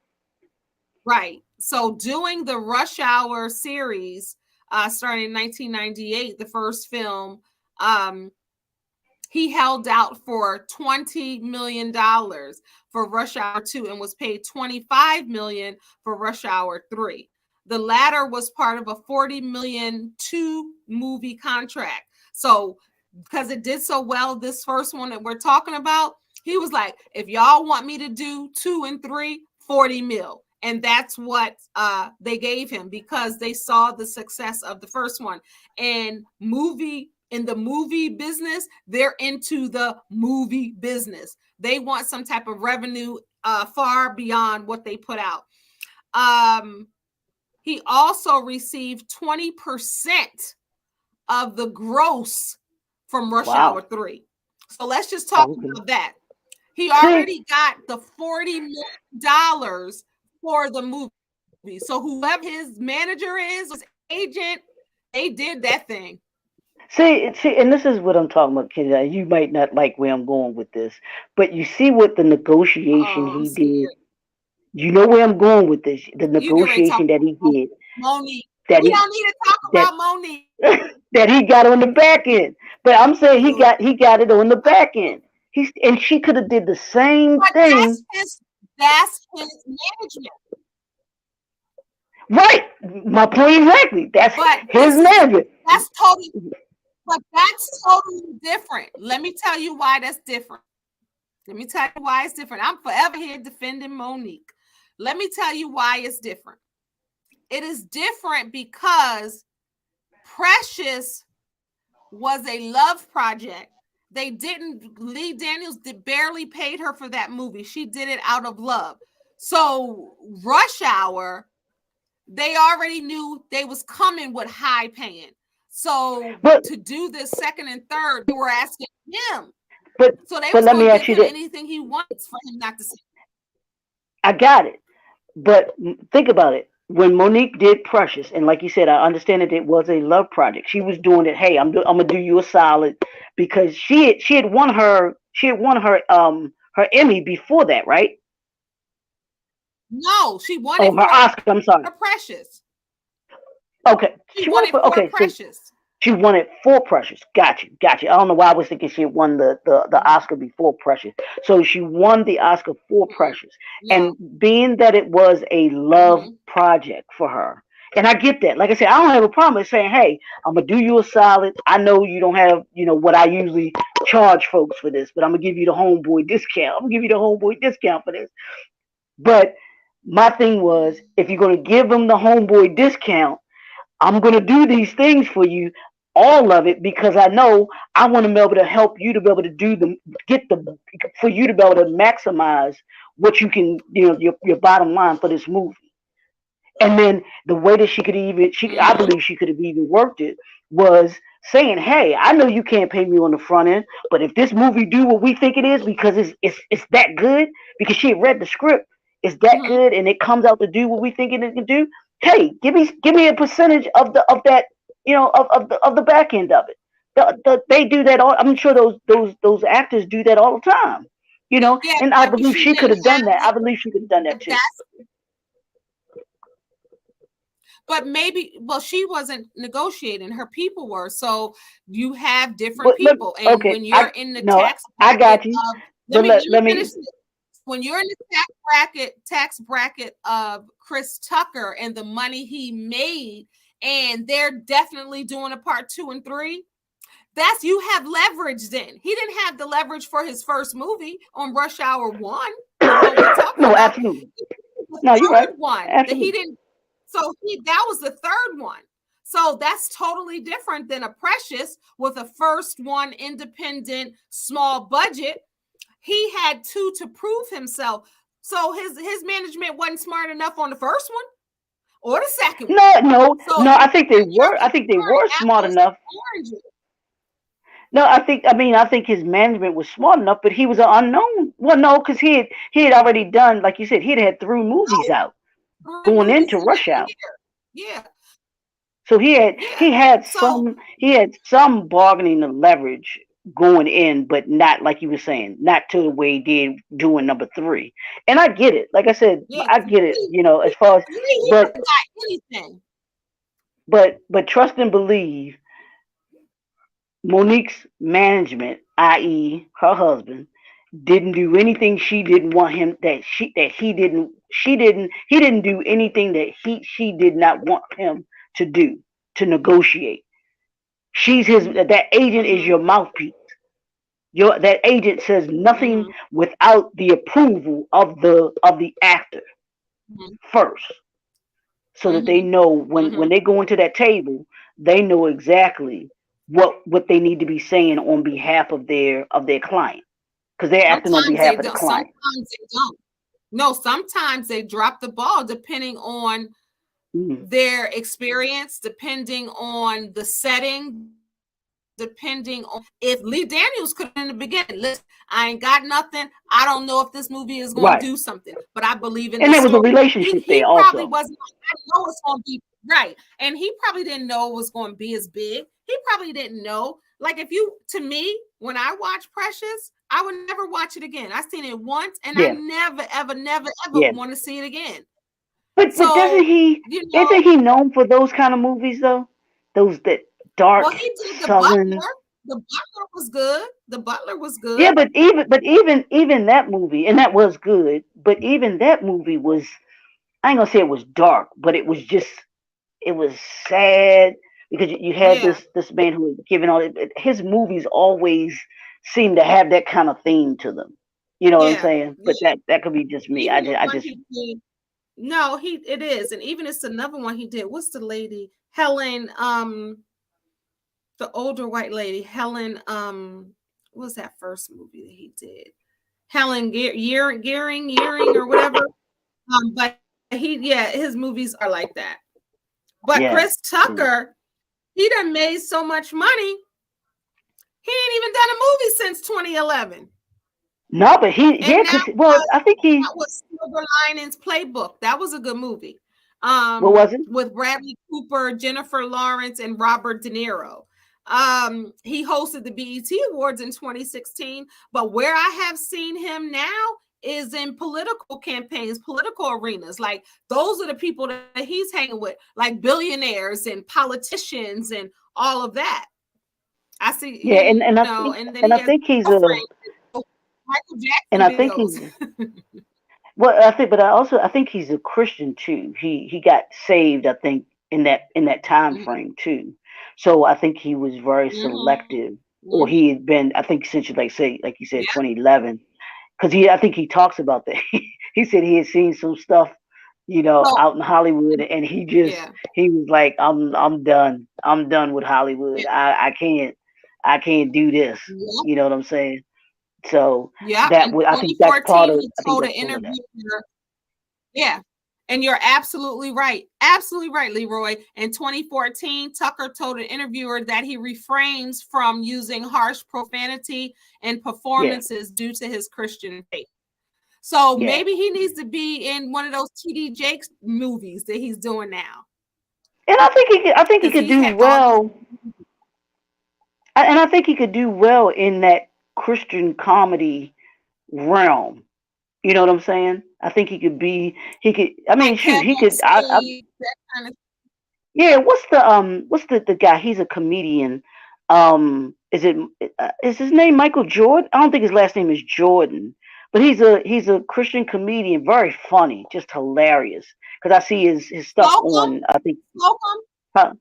right. So doing the Rush Hour series, starting in 1998, the first film, he held out for $20 million for Rush Hour 2 and was paid $25 million for Rush Hour 3. The latter was part of a $40 million 2-movie contract. So because it did so well, this first one that we're talking about, he was like, if y'all want me to do 2 and 3, 40 mil. And that's what they gave him because they saw the success of the first one. And in the movie business, they're into the movie business. They want some type of revenue far beyond what they put out. He also received 20% of the gross from Rush Hour 3. So let's just talk about that. He already got the $40 million for the movie. So whoever his manager is, his agent, they did that thing. See, and this is what I'm talking about, Kendell. You might not like where I'm going with this, but you see what the negotiation he did. You know where I'm going with this. The negotiation that he did. Monique. We don't need to talk about Monique. That he got on the back end. But I'm saying he got it on the back end. And she could have did the same thing. That's his management. Right. My point exactly. That's his management. That's totally different. Let me tell you why that's different. I'm forever here defending Monique. Let me tell you why it's different. It is different because Precious was a love project. Lee Daniels barely paid her for that movie. She did it out of love. So Rush Hour, they already knew they was coming with high paying. So to do this second and third, they were asking him. So they was going to give him anything he wants for him not to say. I got it. But think about it. When Monique did Precious, and like you said, I understand that it was a love project. She was doing it. Hey, I'm gonna do you a solid because she had won her Emmy before that, right? No, she won it her Oscar. I'm sorry, for Precious. Okay, she won it for Precious. So she won it for Precious. Gotcha. I don't know why I was thinking she had won the Oscar before Precious. So she won the Oscar for Precious. And being that it was a love project for her, and I get that. Like I said, I don't have a problem with saying, hey, I'm going to do you a solid. I know you don't have, what I usually charge folks for this, but I'm going to give you the homeboy discount. For this. But my thing was, if you're going to give them the homeboy discount, I'm going to do these things for you, all of it, because I know I want to be able to help you to be able to for you to be able to maximize what you can, your bottom line for this movie. And then the way that I believe she could have even worked it was saying, hey, I know you can't pay me on the front end, but if this movie do what we think it is, because it's that good, because she had read the script, it's that good, and it comes out to do what we think it can do. Hey, give me a percentage of that, of the back end of it. They do that all. I'm sure those actors do that all the time. And I believe she could have done that. I believe she could have done that too. But she wasn't negotiating. Her people were. So you have different people. And when you're in the tax bracket, I got you. Let me finish. When you're in the tax bracket of Chris Tucker and the money he made, and they're definitely doing a part 2 and 3, that's you have leverage then. He didn't have the leverage for his first movie on Rush Hour 1, the one we're talking No, about. absolutely. The No, you're right. third one that he Absolutely. didn't, so that was the third one. So that's totally different than a Precious with a first one, independent, small budget. He had to prove himself. So his management wasn't smart enough on the first one or the second one. No. So I think they you're were. I think they comparing were smart apples to enough. oranges. No, I think his management was smart enough, but he was an unknown. Well, no, because he had already done, like you said, he'd had 3 movies out No, going movies into in Rush every Hour. year. Yeah, So he had yeah. he had So some he had some bargaining leverage going in, but not like you were saying, not to the way he did doing number 3. And I get it. Like I said, yeah, I get it. As far as, he but could have got anything. but trust and believe, Monique's management, i.e., her husband, didn't do anything she didn't want him that he didn't do anything that she did not want him to do, to negotiate. She's his that agent is Mm-hmm, your mouthpiece. That agent says nothing mm-hmm, without the approval of the actor first, so that they mm-hmm, know when mm-hmm. they go into that table, they know exactly what they need to be saying on behalf of their client, because they're acting on Sometimes they behalf of the don't. client. Sometimes they don't. No, sometimes they drop the ball depending on Mm-hmm. their experience, depending on the setting, depending on if Lee Daniels could in the beginning. Listen, I ain't got nothing. I don't know if this movie is going to Right, do something, but I believe in and the there was a story. relationship He there probably also. wasn't like, I know it's going to be right, and he probably didn't know it was going to be as big. He probably didn't know. Like if you, to me, when I watch Precious, I would never watch it again. I seen it once, and I Yeah, never, ever, never, ever yeah. want to see it again. But doesn't So he? you Isn't know, he known for those kind of movies though? Those that well, dark he did the southern. Butler. The Butler was good. The Butler was Yeah, good. but even that movie, and that was good. But even that movie was, I ain't gonna say it was dark, but it was sad, because you had Yeah, this man who was giving all his movies always seem to have that kind of theme to them. You know what I'm yeah, saying? But yeah. that could be just me. Even the I one just he did. No, he it is, and even it's another one he did. What's the lady? Helen. The older white lady, Helen. What was that first movie that he did? Helen Gearing, or whatever. But yeah, his movies are like that. But yeah. Chris Tucker, he done made so much money. He ain't even done a movie since 2011. No, but And cause well, I think that was Silver Linings Playbook. That was a good movie. what was it? With Bradley Cooper, Jennifer Lawrence, and Robert De Niro. He hosted the BET Awards in 2016, but where I have seen him now is in political campaigns, political arenas. Like those are the people that he's hanging with, like billionaires and politicians and all of that. I see, Yeah, and and then and he I has think he's a girlfriend, Michael and Jackson I think videos. he's well, I think he's a Christian too. He got saved, I think, in that time Mhm, frame too. So I think he was very mhm, selective, or mhm. he had been, I think, since like you said, Yeah. 2011, because I think he talks about that. He said he had seen some stuff, So out in Hollywood, and yeah, he was like, I'm done. I'm done with Hollywood. yeah, I can't do this. yeah, You know what I'm saying? So yeah. In I think that's part 2014, of he I think told an that's part of that. interviewer, yeah. And you're absolutely right. Absolutely right, Leroy. In 2014, Tucker told an interviewer that he refrains from using harsh profanity and Yeah, performances due to his Christian faith. So yeah. maybe he needs to be in one of those TD Jakes movies that he's doing now. And I think he Because could he do had all those. well, and I think he could do well in that Christian comedy realm. You know what I'm saying? I think he could. I mean, Like shoot, Head he on could. Stage, that kind of. Yeah. What's the guy? He's a comedian. Is his name Michael Jordan? I don't think his last name is Jordan, but he's a Christian comedian, very funny, just hilarious. Because I see his stuff Slocum, on, I think, Slocum. huh?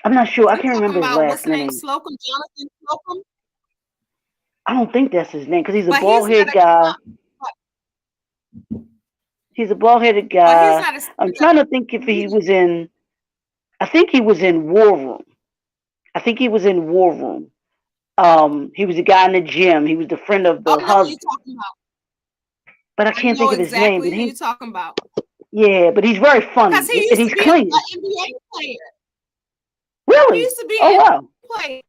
I'm not sure. I I'm can't talking remember his about what's last the name? name. Slocum, Jonathan Slocum. I don't think that's his name because he's a But bald he's not head a guy. but, He's a bald headed but he's guy. not a I'm stand-up trying to think if he comedian. was in. I think he was in War Room. I think he was in War Room. He was a guy in the gym. He was the friend of Oh, the I know who you're husband, talking about. but I I can't know think of his name. exactly But who you're he, talking about. yeah, but he's very Because funny he and used to he's be an clean. NBA player. He Really? used to be Oh an wow. NBA player.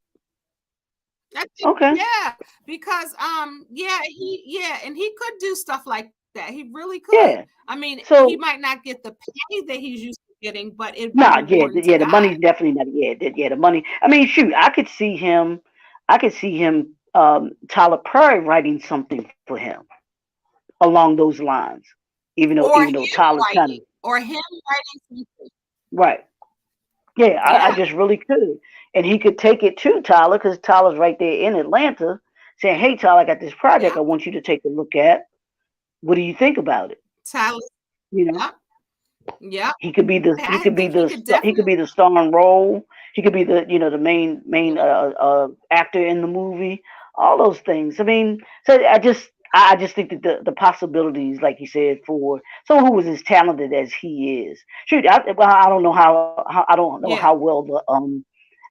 I think, Okay. yeah, because and he could do stuff like that. He really could. Yeah. I mean, he So might not get the pay that he's used to getting, but it'd be nah, yeah, rewarding to yeah. The God. money's definitely not. Yeah, yeah. The money. I mean, shoot, I could see him. I could see him. Tyler Perry writing something for him along those lines. Or Even though him Tyler's kind of writing, or him writing something. right. Yeah, I Yeah, just really could. And he could take it to Tyler because Tyler's right there in Atlanta saying, hey, Tyler, I got this project yeah. I want you to take a look at. What do you think about it? Tyler, You know, yeah, yeah. I think he could he could definitely. be the starring role. He could be the the main actor in the movie. All those things. I mean, so I just think that the possibilities, like you said, for someone who was as talented as he is. Shoot, I don't know how I don't know Yeah. how well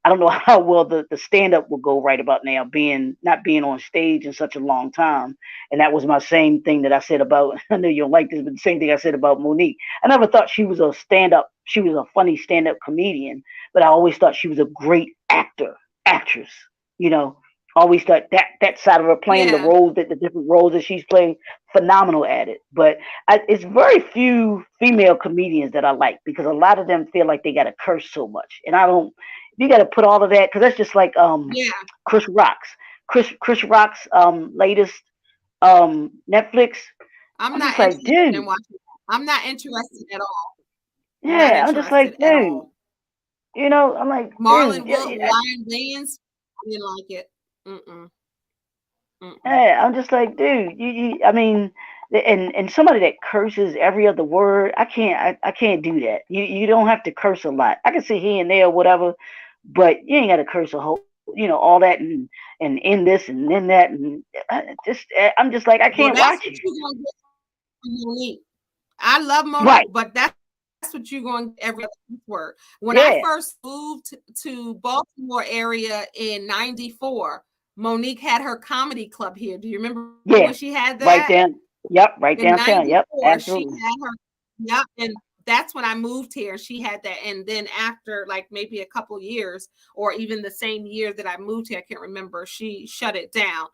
I don't know how well the stand up will go right about now, being not being on stage in such a long time. And that was my same thing that I said about I know you don't like this, but the same thing I said about Monique. I never thought she was a stand up. She was a funny stand up comedian, but I always thought she was a great actress. You know, always thought that side of her playing Yeah. the different roles that she's playing, phenomenal at it. But it's very few female comedians that I like because a lot of them feel like they got to curse so much, and I don't. You got to put all of that because that's just like Yeah. Chris Rock's Chris Rock's latest Netflix. I'm I'm just not like, interested in dude, watching. I'm not interested at all. Not yeah. I'm just like, interested at dude, all. I'm like, dude, Marlon Ryan Wayans. I didn't like it. Mm-mm. Mm-mm. yeah. I'm just like, dude, I mean, and somebody that curses every other word, I can't do that. You don't have to curse a lot. I can say here and there, whatever, but you ain't got to curse a whole, all that and in this and in that and I'm just like I Well, can't that's watch what you. you're gonna get from Monique. I love Right. Monique, but that's what you're going to get every other word. When I Yeah. first moved to Baltimore area in '94, Monique had her comedy club here. Do you remember when she Yeah. had that? Right down. Yep. Right In downtown. Yep. '94, she Absolutely. had her. Yep, and that's when I moved here. She had that, and then after like maybe a couple years, or even the same year that I moved here, I can't remember. She shut it down.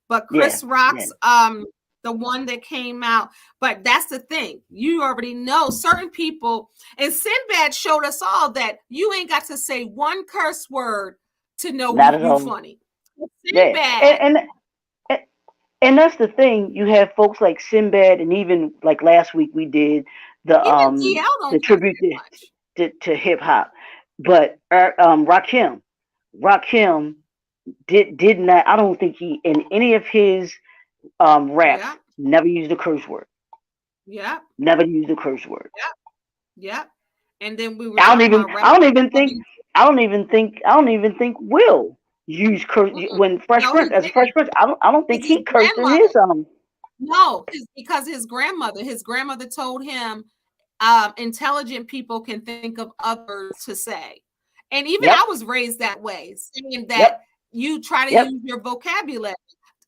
But Yeah. Chris Yeah. Rock's the one that came out. But that's the thing. You already know certain people, and Sinbad showed us all that you ain't got to say one curse word to know Not at you all. funny. Yeah. Sinbad, And and that's the thing. You have folks like Sinbad, and even like last week we did even DL the don't curse tribute that much. to hip hop, but Rakim did not. I don't think he in any of his raps Yeah, never used a curse word. yeah, Never used a curse word. yeah. Yep. And then we were talking about I don't even think rapping. I don't even think Will use curse when Fresh No, he Prince as didn't. Fresh Prince. I don't think It's his he cursed in grandmother. his No, because his grandmother told him intelligent people can think of other words to say. And even I Yep. was raised that way, saying that Yep. you try to Yep. use your vocabulary.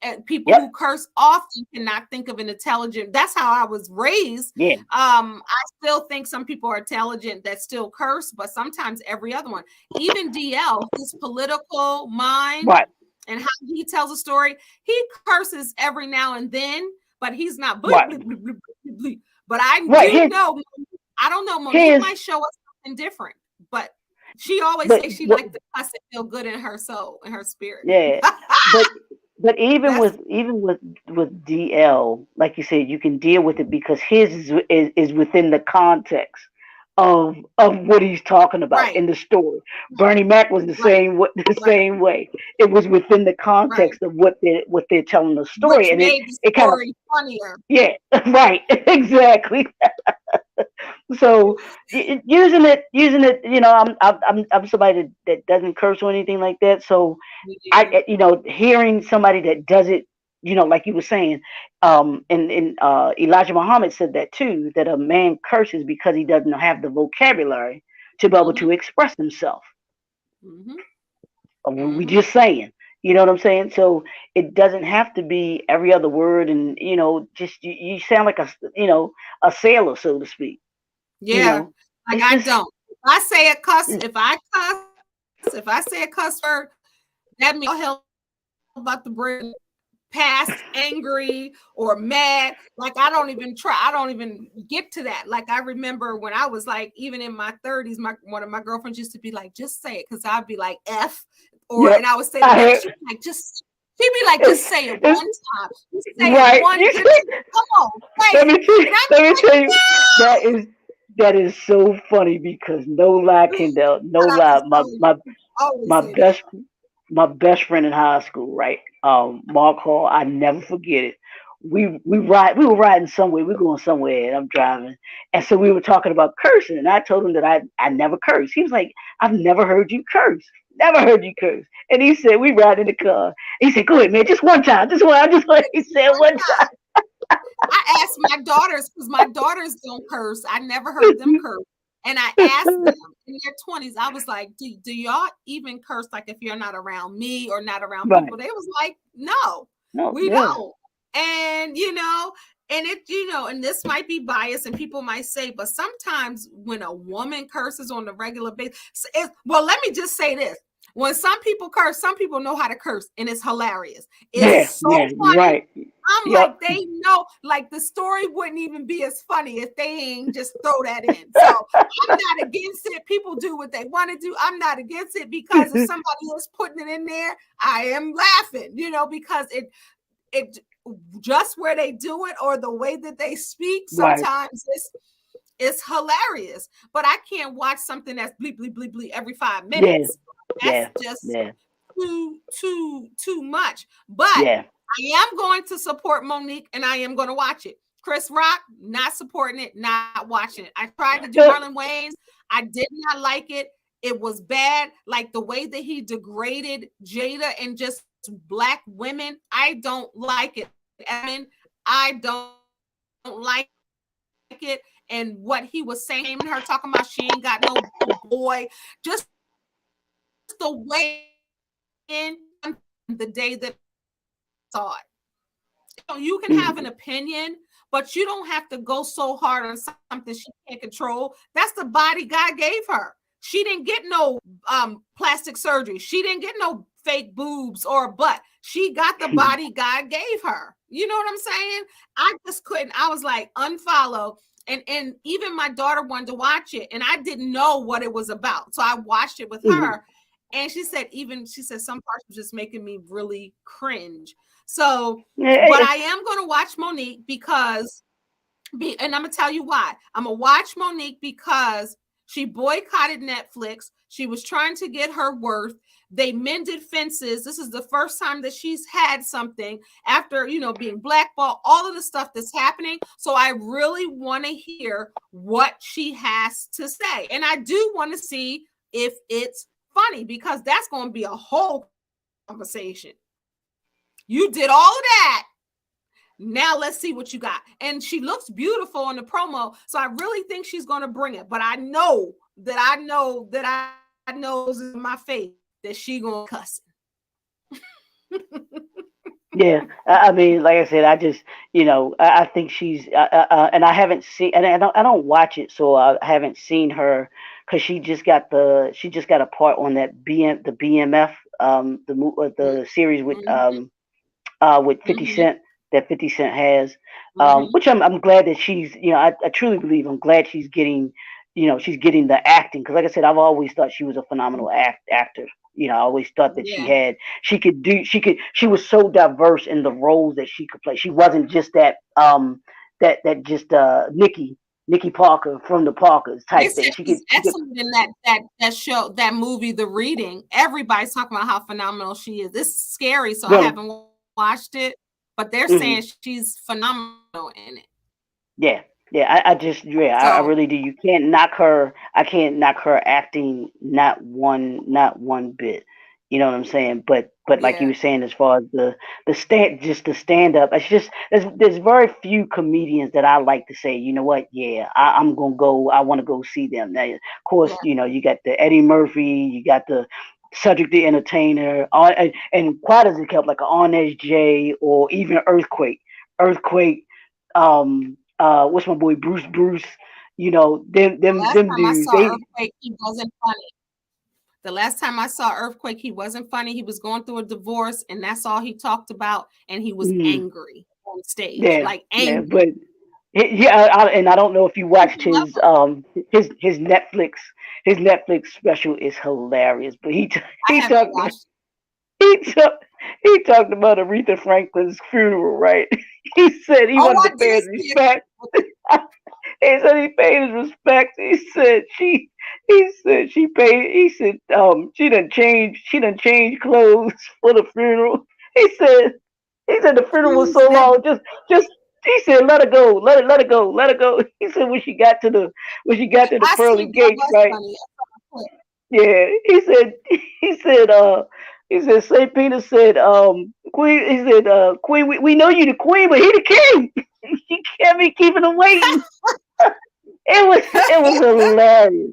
And people who Yep. curse often cannot think of an intelligent. That's how I was raised. Yeah. I still think some people are intelligent that still curse, but sometimes every other one. Even DL, his political mind Right. and how he tells a story, he curses every now and then, but he's not bleep, Right. bleep, bleep, bleep, bleep, bleep. But I Right. do know, I don't know, Monique His might show us something different, but she always but says she but liked to cuss and feel good in her soul, in her spirit. yeah. But even That's with DL, like you said, you can deal with it because his is within the context of what he's talking about right, in the story. Bernie Mac was right, the right, same way. It was within the right. context of what they're telling the Which story, and made the it kind of story funnier. yeah right exactly. So using it, I'm somebody that doesn't curse or anything like that. So Yeah. hearing somebody that does it, like you were saying, and Elijah Muhammad said that too, that a man curses because he doesn't have the vocabulary to be able to Mm-hmm. express himself. Mm-hmm. We Mm-hmm. just saying, you know what I'm saying? So it doesn't have to be every other word, and just you sound like a sailor, so to speak. You Yeah. know, Like it's I just don't. If I say a cuss word, that means all hell about to break past angry or mad. Like I don't even try. I don't even get to that. Like I remember when I was like, even in my 30s, my one of my girlfriends used to be like, just say it, because I'd be like F, or and yep. I would say the I letter. heard She'd be like, it's just say it it's one time. Just say it right. one. Just come on, say Let it. me tell you, And I'd let be me like, tell you, that is so funny because no lie, no. Kendall, no Shout out to lie. My Sully. my Always my say that. best friend in high school, right? Mark Hall. I never forget it. We were riding somewhere. We were going somewhere, and I'm driving, and so we were talking about cursing, and I told him that I never curse. He was like, I've never heard you curse. Never heard you curse. And he said, we ride in the car. He said, go ahead, man, just one time, just one. I just like he said One one time. I asked my daughters, because my daughters don't curse. I never heard them curse. And I asked them in their 20s, I was like, do y'all even curse, like if you're not around me or not around right. people? They was like, no, No, we yeah, don't. And and and this might be biased and people might say, but sometimes when a woman curses on a regular basis, well, let me just say this. When some people curse, some people know how to curse, and it's hilarious. It's yeah, so yeah. You're funny. right. I'm Yep. like, they know, like the story wouldn't even be as funny if they ain't just throw that in. So I'm not against it. People do what they want to do. I'm not against it, because if somebody is putting it in there, I am laughing, because it just where they do it or the way that they speak, Right. sometimes it's hilarious. But I can't watch something that's bleep bleep bleep bleep every 5 minutes. Yeah, That's yeah, just yeah, too much. But yeah. I am going to support Monique, and I am going to watch it. Chris Rock, not supporting it, not watching it. I tried to do Uh, Marlon Wayans. I did not like it. It was bad. Like the way that he degraded Jada and just black women, I don't like it. I don't like it. And what he was saying, shaming her, talking about she ain't got no boy, just the way in the day that I saw it. You can have an mm, opinion, but you don't have to go so hard on something she can't control. That's the body God gave her. She didn't get no plastic surgery. She didn't get no fake boobs or a butt. She got the body God gave her. You know what I'm saying? I just couldn't. I was like, unfollow. And even my daughter wanted to watch it, and I didn't know what it was about. So I watched it with mm. her. And she said some parts was just making me really cringe. So, Yeah, but I it's am going to watch Monique and I'm gonna tell you why. I'm gonna watch Monique because she boycotted Netflix. She was trying to get her worth. They mended fences. This is the first time that she's had something after, being blackballed, all of the stuff that's happening. So I really want to hear what she has to say. And I do want to see if it's funny, because that's going to be a whole conversation. You did all of that. Now let's see what you got. And she looks beautiful in the promo. So I really think she's going to bring it. But I know in my face that she going to be cussing. yeah. I mean, like I said, I just I think she's and I haven't seen and I don't watch it, so I haven't seen her because she just got a part on that BMF the series with 50 Mm-hmm. Cent that 50 Cent has, Mm-hmm. which I'm glad that I truly believe I'm glad she's getting the acting because like I said I've always thought she was a phenomenal actor. I always thought that Yeah. she was so diverse in the roles that she could play. She wasn't just that just Nikki Parker from the Parkers They type said thing. She could she's she could excellent in that show, that movie, The Reading. Everybody's talking about how phenomenal she is. It's scary, so I really haven't watched it, but they're saying hmm she's phenomenal in it. yeah Yeah, I just I So really do. You can't knock her. I can't knock her acting not one bit. You know what I'm saying? But like you yeah, were saying, as far as the stand up, it's just there's very few comedians that I like to say, you know what? Yeah, I'm gonna go. I want to go see them. Now, of course, yeah. you got the Eddie Murphy, you got the Cedric the Entertainer, and quite as it kept like an Honest J or even Earthquake, what's my boy Bruce, The last them time I dudes, saw they Earthquake, he wasn't funny. The last time I saw Earthquake, he wasn't funny. He was going through a divorce, and that's all he talked about. And he was mm, angry on stage, yeah, like yeah, angry. but yeah, and I don't know if you watched People love him. his Netflix special is hilarious, but I he haven't talked watched. he talked he talked about Aretha Franklin's funeral, right? He said he Oh, wanted I to did pay his see it. respect. He said he paid his respects. He said she paid. He said she done changed clothes for the funeral. He said he said the funeral was Who's so that? long. Just he said let her go, let it go, let her go. He said when she got to the I pearly see that gates, was right? funny. Yeah. He said he said Saint Peter said Queen. He said Queen. We know you the queen, but he the king. You can't be keeping him waiting. It was hilarious.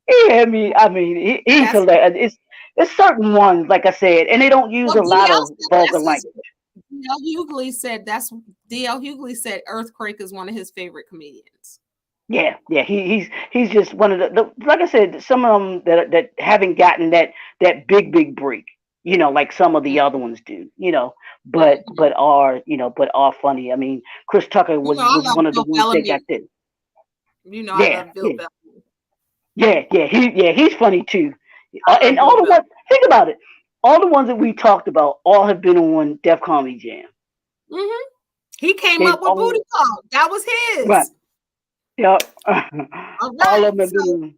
He had me. I mean, he's That's hilarious. It's certain ones, like I said, and they don't use well, a lot DL of said vulgar that's his. language. DL Hughley said that's DL Hughley said Earthquake is one of his favorite comedians. Yeah, yeah. He's just one of the like I said, some of them that haven't gotten that big break. Like some of the other ones do. Mm-hmm. But are funny. I mean, Chris Tucker You know, I was love one of the Bill ones that got Bellamy. that. You know, I Yeah, love Bill yeah, Bellamy. he's funny too. I And love all Bill the Bellamy. ones, think about it, all the ones that we talked about all have been on Def Comedy Jam. Hmm. He came They've up with Booty all Call. That was right, his. yeah, All all right. of them have So, been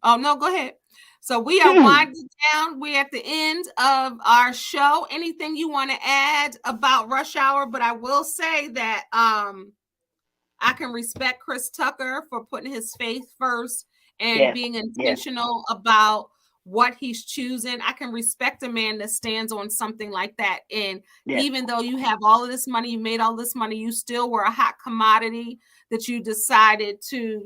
oh no, go ahead. So we are on. winding down. We're at the end of our show. Anything you want to add about Rush Hour? But I will say that I can respect Chris Tucker for putting his faith first and Yeah, being yeah, intentional about what he's choosing. I can respect a man that stands on something like that. And yeah, even though you have all of this money, you made all this money, you still were a hot commodity that you decided to,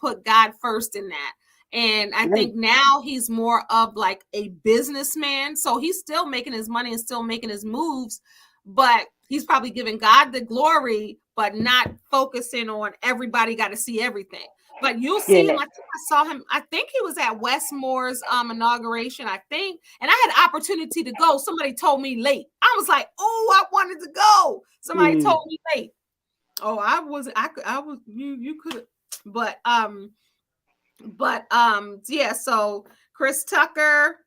put God first in that. And I right, think now he's more of like a businessman. So he's still making his money and still making his moves, but he's probably giving God the glory, but not focusing on everybody got to see everything. But you'll see him. yeah. I think I saw him. I think he was at Westmore's inauguration. I think, and I had opportunity to go. Somebody told me late. I was like, oh, I wanted to go. Somebody Mm, told me late. Oh, I was. I could. I was. You could. But yeah. So Chris Tucker.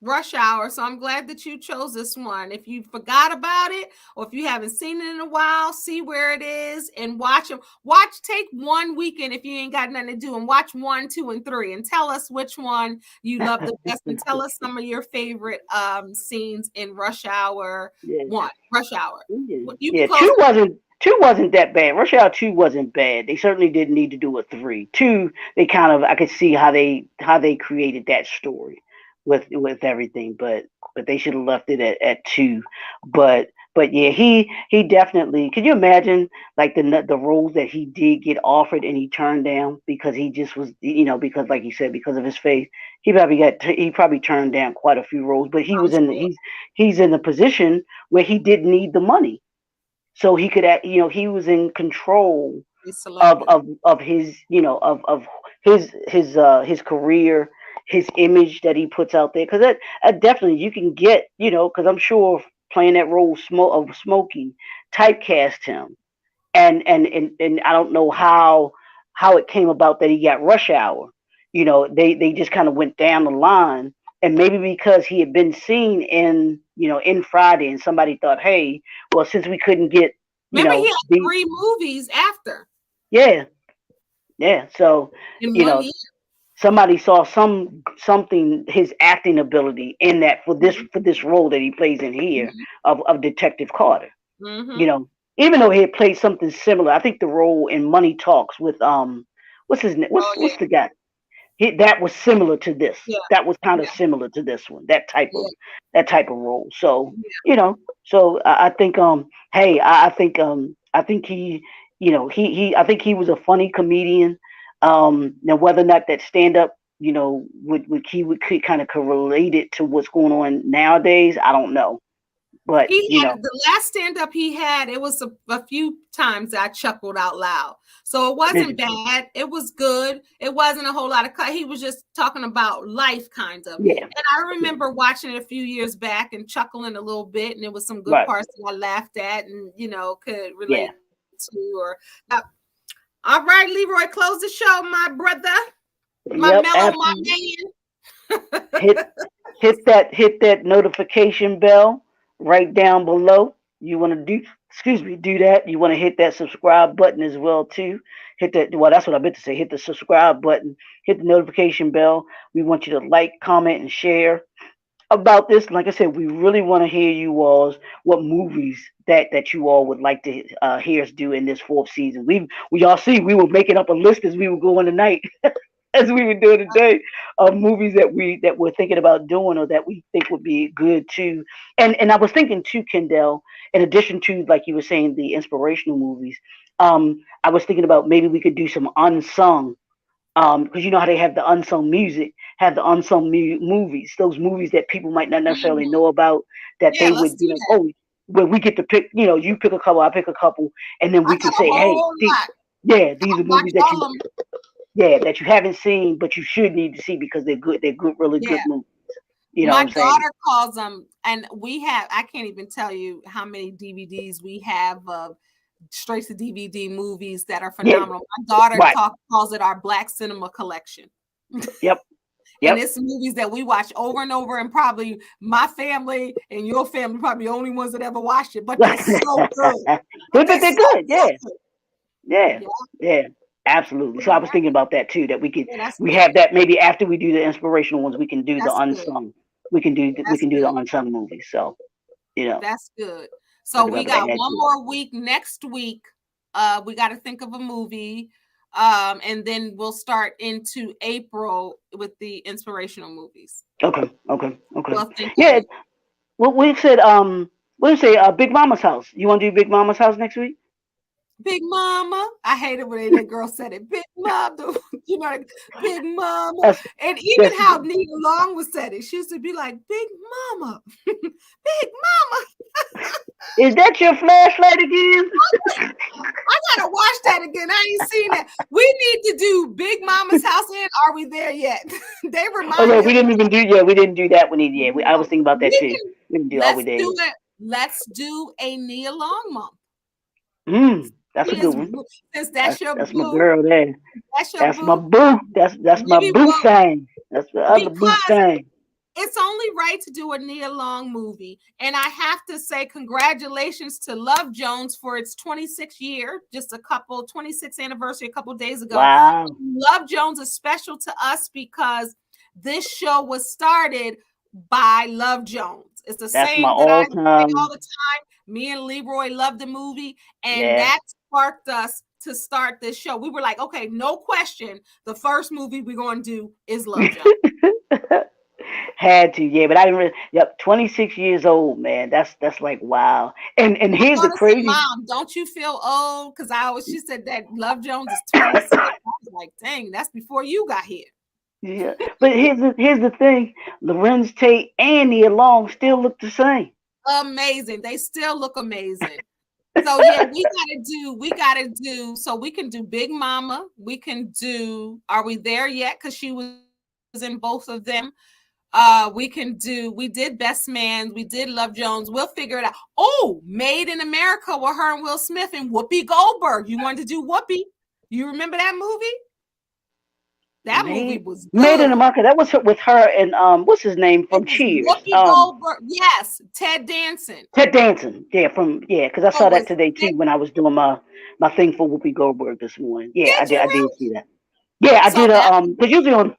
Rush Hour. So I'm glad that you chose this one. If you forgot about it or if you haven't seen it in a while, see where it is and watch them. Take one weekend if you ain't got nothing to do and watch 1, 2, and 3 and tell us which one you love the best and tell us some of your favorite scenes in Rush Hour yeah, 1. Rush Hour. yeah. You can Yeah, close it. two wasn't that bad. Rush Hour 2 wasn't bad. They certainly didn't need to do a 3. 2, they kind of I could see how they created that story with everything, but they should have left it at 2. But yeah, he definitely. Could you imagine like the roles that he did get offered and he turned down because he just was because like you said because of his faith he probably turned down quite a few roles, but I'm sure he's in a position where he didn't need the money, so he could he was in control it's of selective. of his of his career, his image that he puts out there, because that definitely you can get because I'm sure playing that role of Smokey typecast him, and I don't know how it came about that he got Rush Hour. They just kind of went down the line, and maybe because he had been seen in Friday, and somebody thought, hey, well, since we couldn't get Remember, he had the 3 movies after yeah, yeah, so in you one know year. somebody saw something his acting ability in that for this role that he plays in here Mm-hmm. of Detective Carter. you Mm-hmm. know even though he had played something similar. I think the role in Money Talks with what's his name? Oh What's the guy? That was similar to this. yeah, That was kind of yeah, similar to this one. yeah, That type of role. So yeah. you know, so I think hey, I think he I think he was a funny comedian. Now whether or not that stand up would kind of correlate it to what's going on nowadays, I don't know. But He had the last stand up he had. It was a few times I chuckled out loud. So it wasn't bad. It was good. It wasn't a whole lot of cut. He was just talking about life, kind of. yeah, And I yeah, remember watching it a few years back and chuckling a little bit. And it was some good right, parts that I laughed at and could yeah, relate to. Or all right, Leroy, close the show, my brother, my yep, mellow, my absolutely. man. Hit hit that notification bell right down below. You want to do that. You want to hit that subscribe button as well too. Hit that. Well, that's what I meant to say. Hit the subscribe button. Hit the notification bell. We want you to like, comment, and share about this. Like I said, we really want to hear you all's what movies that you all would like to hear us do in this fourth season. We all see we were making up a list as we were going tonight. As we were doing today, of movies that we're thinking about doing or that we think would be good too. And I was thinking too, Kendell, in addition to like you were saying the inspirational movies, I was thinking about maybe we could do some unsung, because you know how they have the unsung music, have the unsung movies, those movies that people might not necessarily know about, that Yeah, they let's would be do like, that. oh, where we get to pick, you pick a couple, I pick a couple, and then I we got can a say, hey, whole lot. yeah, these I are watch movies that all you of them. that you haven't seen, but you should need to see because they're good. They're good, really good Yeah. movies. You know what My I'm saying? daughter calls them, and we have, I can't even tell you how many DVDs we have of straight to DVD movies that are Yeah, phenomenal. My daughter right. calls it our Black cinema collection. Yep, And yep. it's movies that we watch over and over, and probably my family and your family probably the only ones that ever watched it, but they're so good. But But they're they're so good. Yeah, good. yeah, Yeah, yeah. Absolutely. So I was thinking about that too. That yeah, that's we have good. that maybe after we do the inspirational ones, we can do the That's good. unsung. We That's can do the good. unsung movies. So That's good. I So can we remember to got add one to it. more week next week. We got to think of a movie. And then we'll start into April with the inspirational movies. Okay, okay, okay. We'll think of Yeah. it. What we said. What we say? Big Mama's house. You want to do Big Mama's house next week? Big Mama. I hate it when that girl said it. Big Mama. Like, Big Mama. That's And even that's how Nina Long was said it. She used to be like, Big Mama. Big Mama. Is that your flashlight again? I gotta watch that again. I ain't seen that. We need to do Big Mama's house and Are We There Yet? They Oh remind yeah, me of we each didn't even do. Yeah, we didn't do that one either. Yeah, I was other. thinking about that We too. can We didn't do. Are we let's there do yet? it. Let's do a Nia Long month. That's a She good is one. since that's your That's my boo. girl there. That's your That's my boo. boo. That's my Maybe boo we'll thing. That's the other boo because thing. it's only right to do a Nia Long movie. And I have to say congratulations to Love Jones for its 26th year, just 26th anniversary a couple days ago. Wow. Love Jones is special to us because this show was started by Love Jones. It's a That's my saying that I all say all time. the time. Me and Leroy love the movie, and Yeah. that sparked us to start this show. We were like, okay, no question, the first movie we're going to do is Love Jones. Had to, yeah, but I didn't really. Yep, 26 years old, man. That's like wow. And My here's the daughter said, crazy. Mom, don't you feel old? Because she said that Love Jones is 26. I was like, dang, that's before you got here. Yeah, but here's the thing. Lorenz Tate and Nia Long still look the same. Amazing. They still look amazing. So yeah, so we can do Big Mama. We can do Are We There Yet? Because she was in both of them. We did Best Man, we did Love Jones. We'll figure it out. Oh, Made in America with her and Will Smith and Whoopi Goldberg. You wanted to do Whoopi? You remember that movie? That movie was Made in good. America. That was with her and what's his name It from was Cheers? Whoopi Goldberg. Yes, Ted Danson. Ted Danson. Yeah, because I So saw that was today too Ted, when I was doing my thing for Whoopi Goldberg this morning. Yeah, did you I did really? see that. Yeah, I So did that because usually on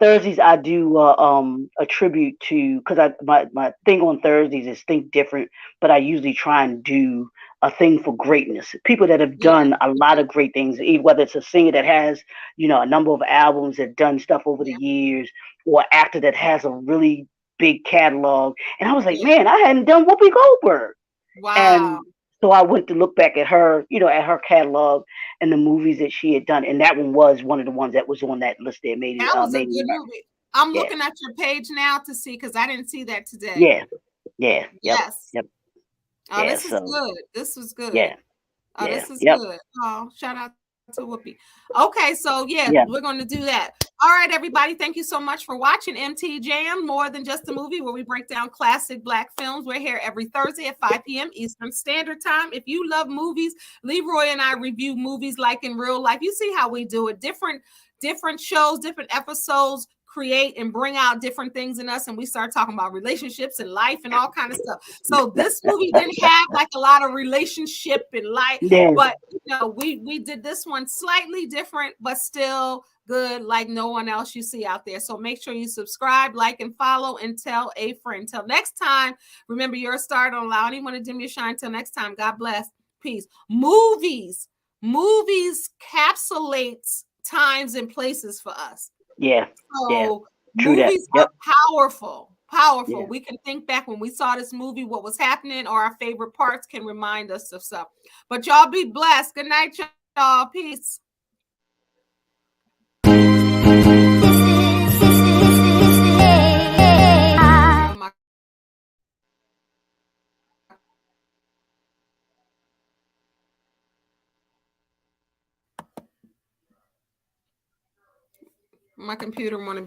Thursdays I do a tribute to, because I my thing on Thursdays is think different, but I usually try and do a thing for greatness. People that have Yeah, done a lot of great things, whether it's a singer that has, a number of albums that done stuff over the yeah, years, or an actor that has a really big catalog. And I was like, yeah. man, I hadn't done Whoopi Goldberg. Wow. And so I went to look back at her, at her catalog and the movies that she had done, and that one was one of the ones that was on that list that That was a made me good laugh. movie. I'm Yeah, looking at your page now to see because I didn't see that today. yeah, yeah, yep, Yes. yep, Oh, yeah. this is So good. This was good. yeah, Oh, yeah, this is yep, good. Oh, shout out to Whoopi. Okay, so yeah, yeah, we're going to do that. All right, everybody. Thank you so much for watching MT Jam, more than just a movie, where we break down classic Black films. We're here every Thursday at 5 p.m. Eastern Standard Time. If you love movies, Leroy and I review movies like in real life. You see how we do it. Different shows, different episodes create and bring out different things in us, and we start talking about relationships and life and all kind of stuff. So this movie didn't have like a lot of relationship and life, yeah, but we did this one slightly different, but still good, like no one else you see out there. So make sure you subscribe, like, and follow, and tell a friend. Till next time, remember, you're a star. Don't allow anyone to dim your shine. Till next time, God bless. Peace. Movies capsulates times and places for us. yeah, yeah. So True that. movies Yep. are powerful, powerful. Yeah. We can think back when we saw this movie, what was happening, or our favorite parts can remind us of stuff. But y'all be blessed. Good night, y'all. Peace. My computer want to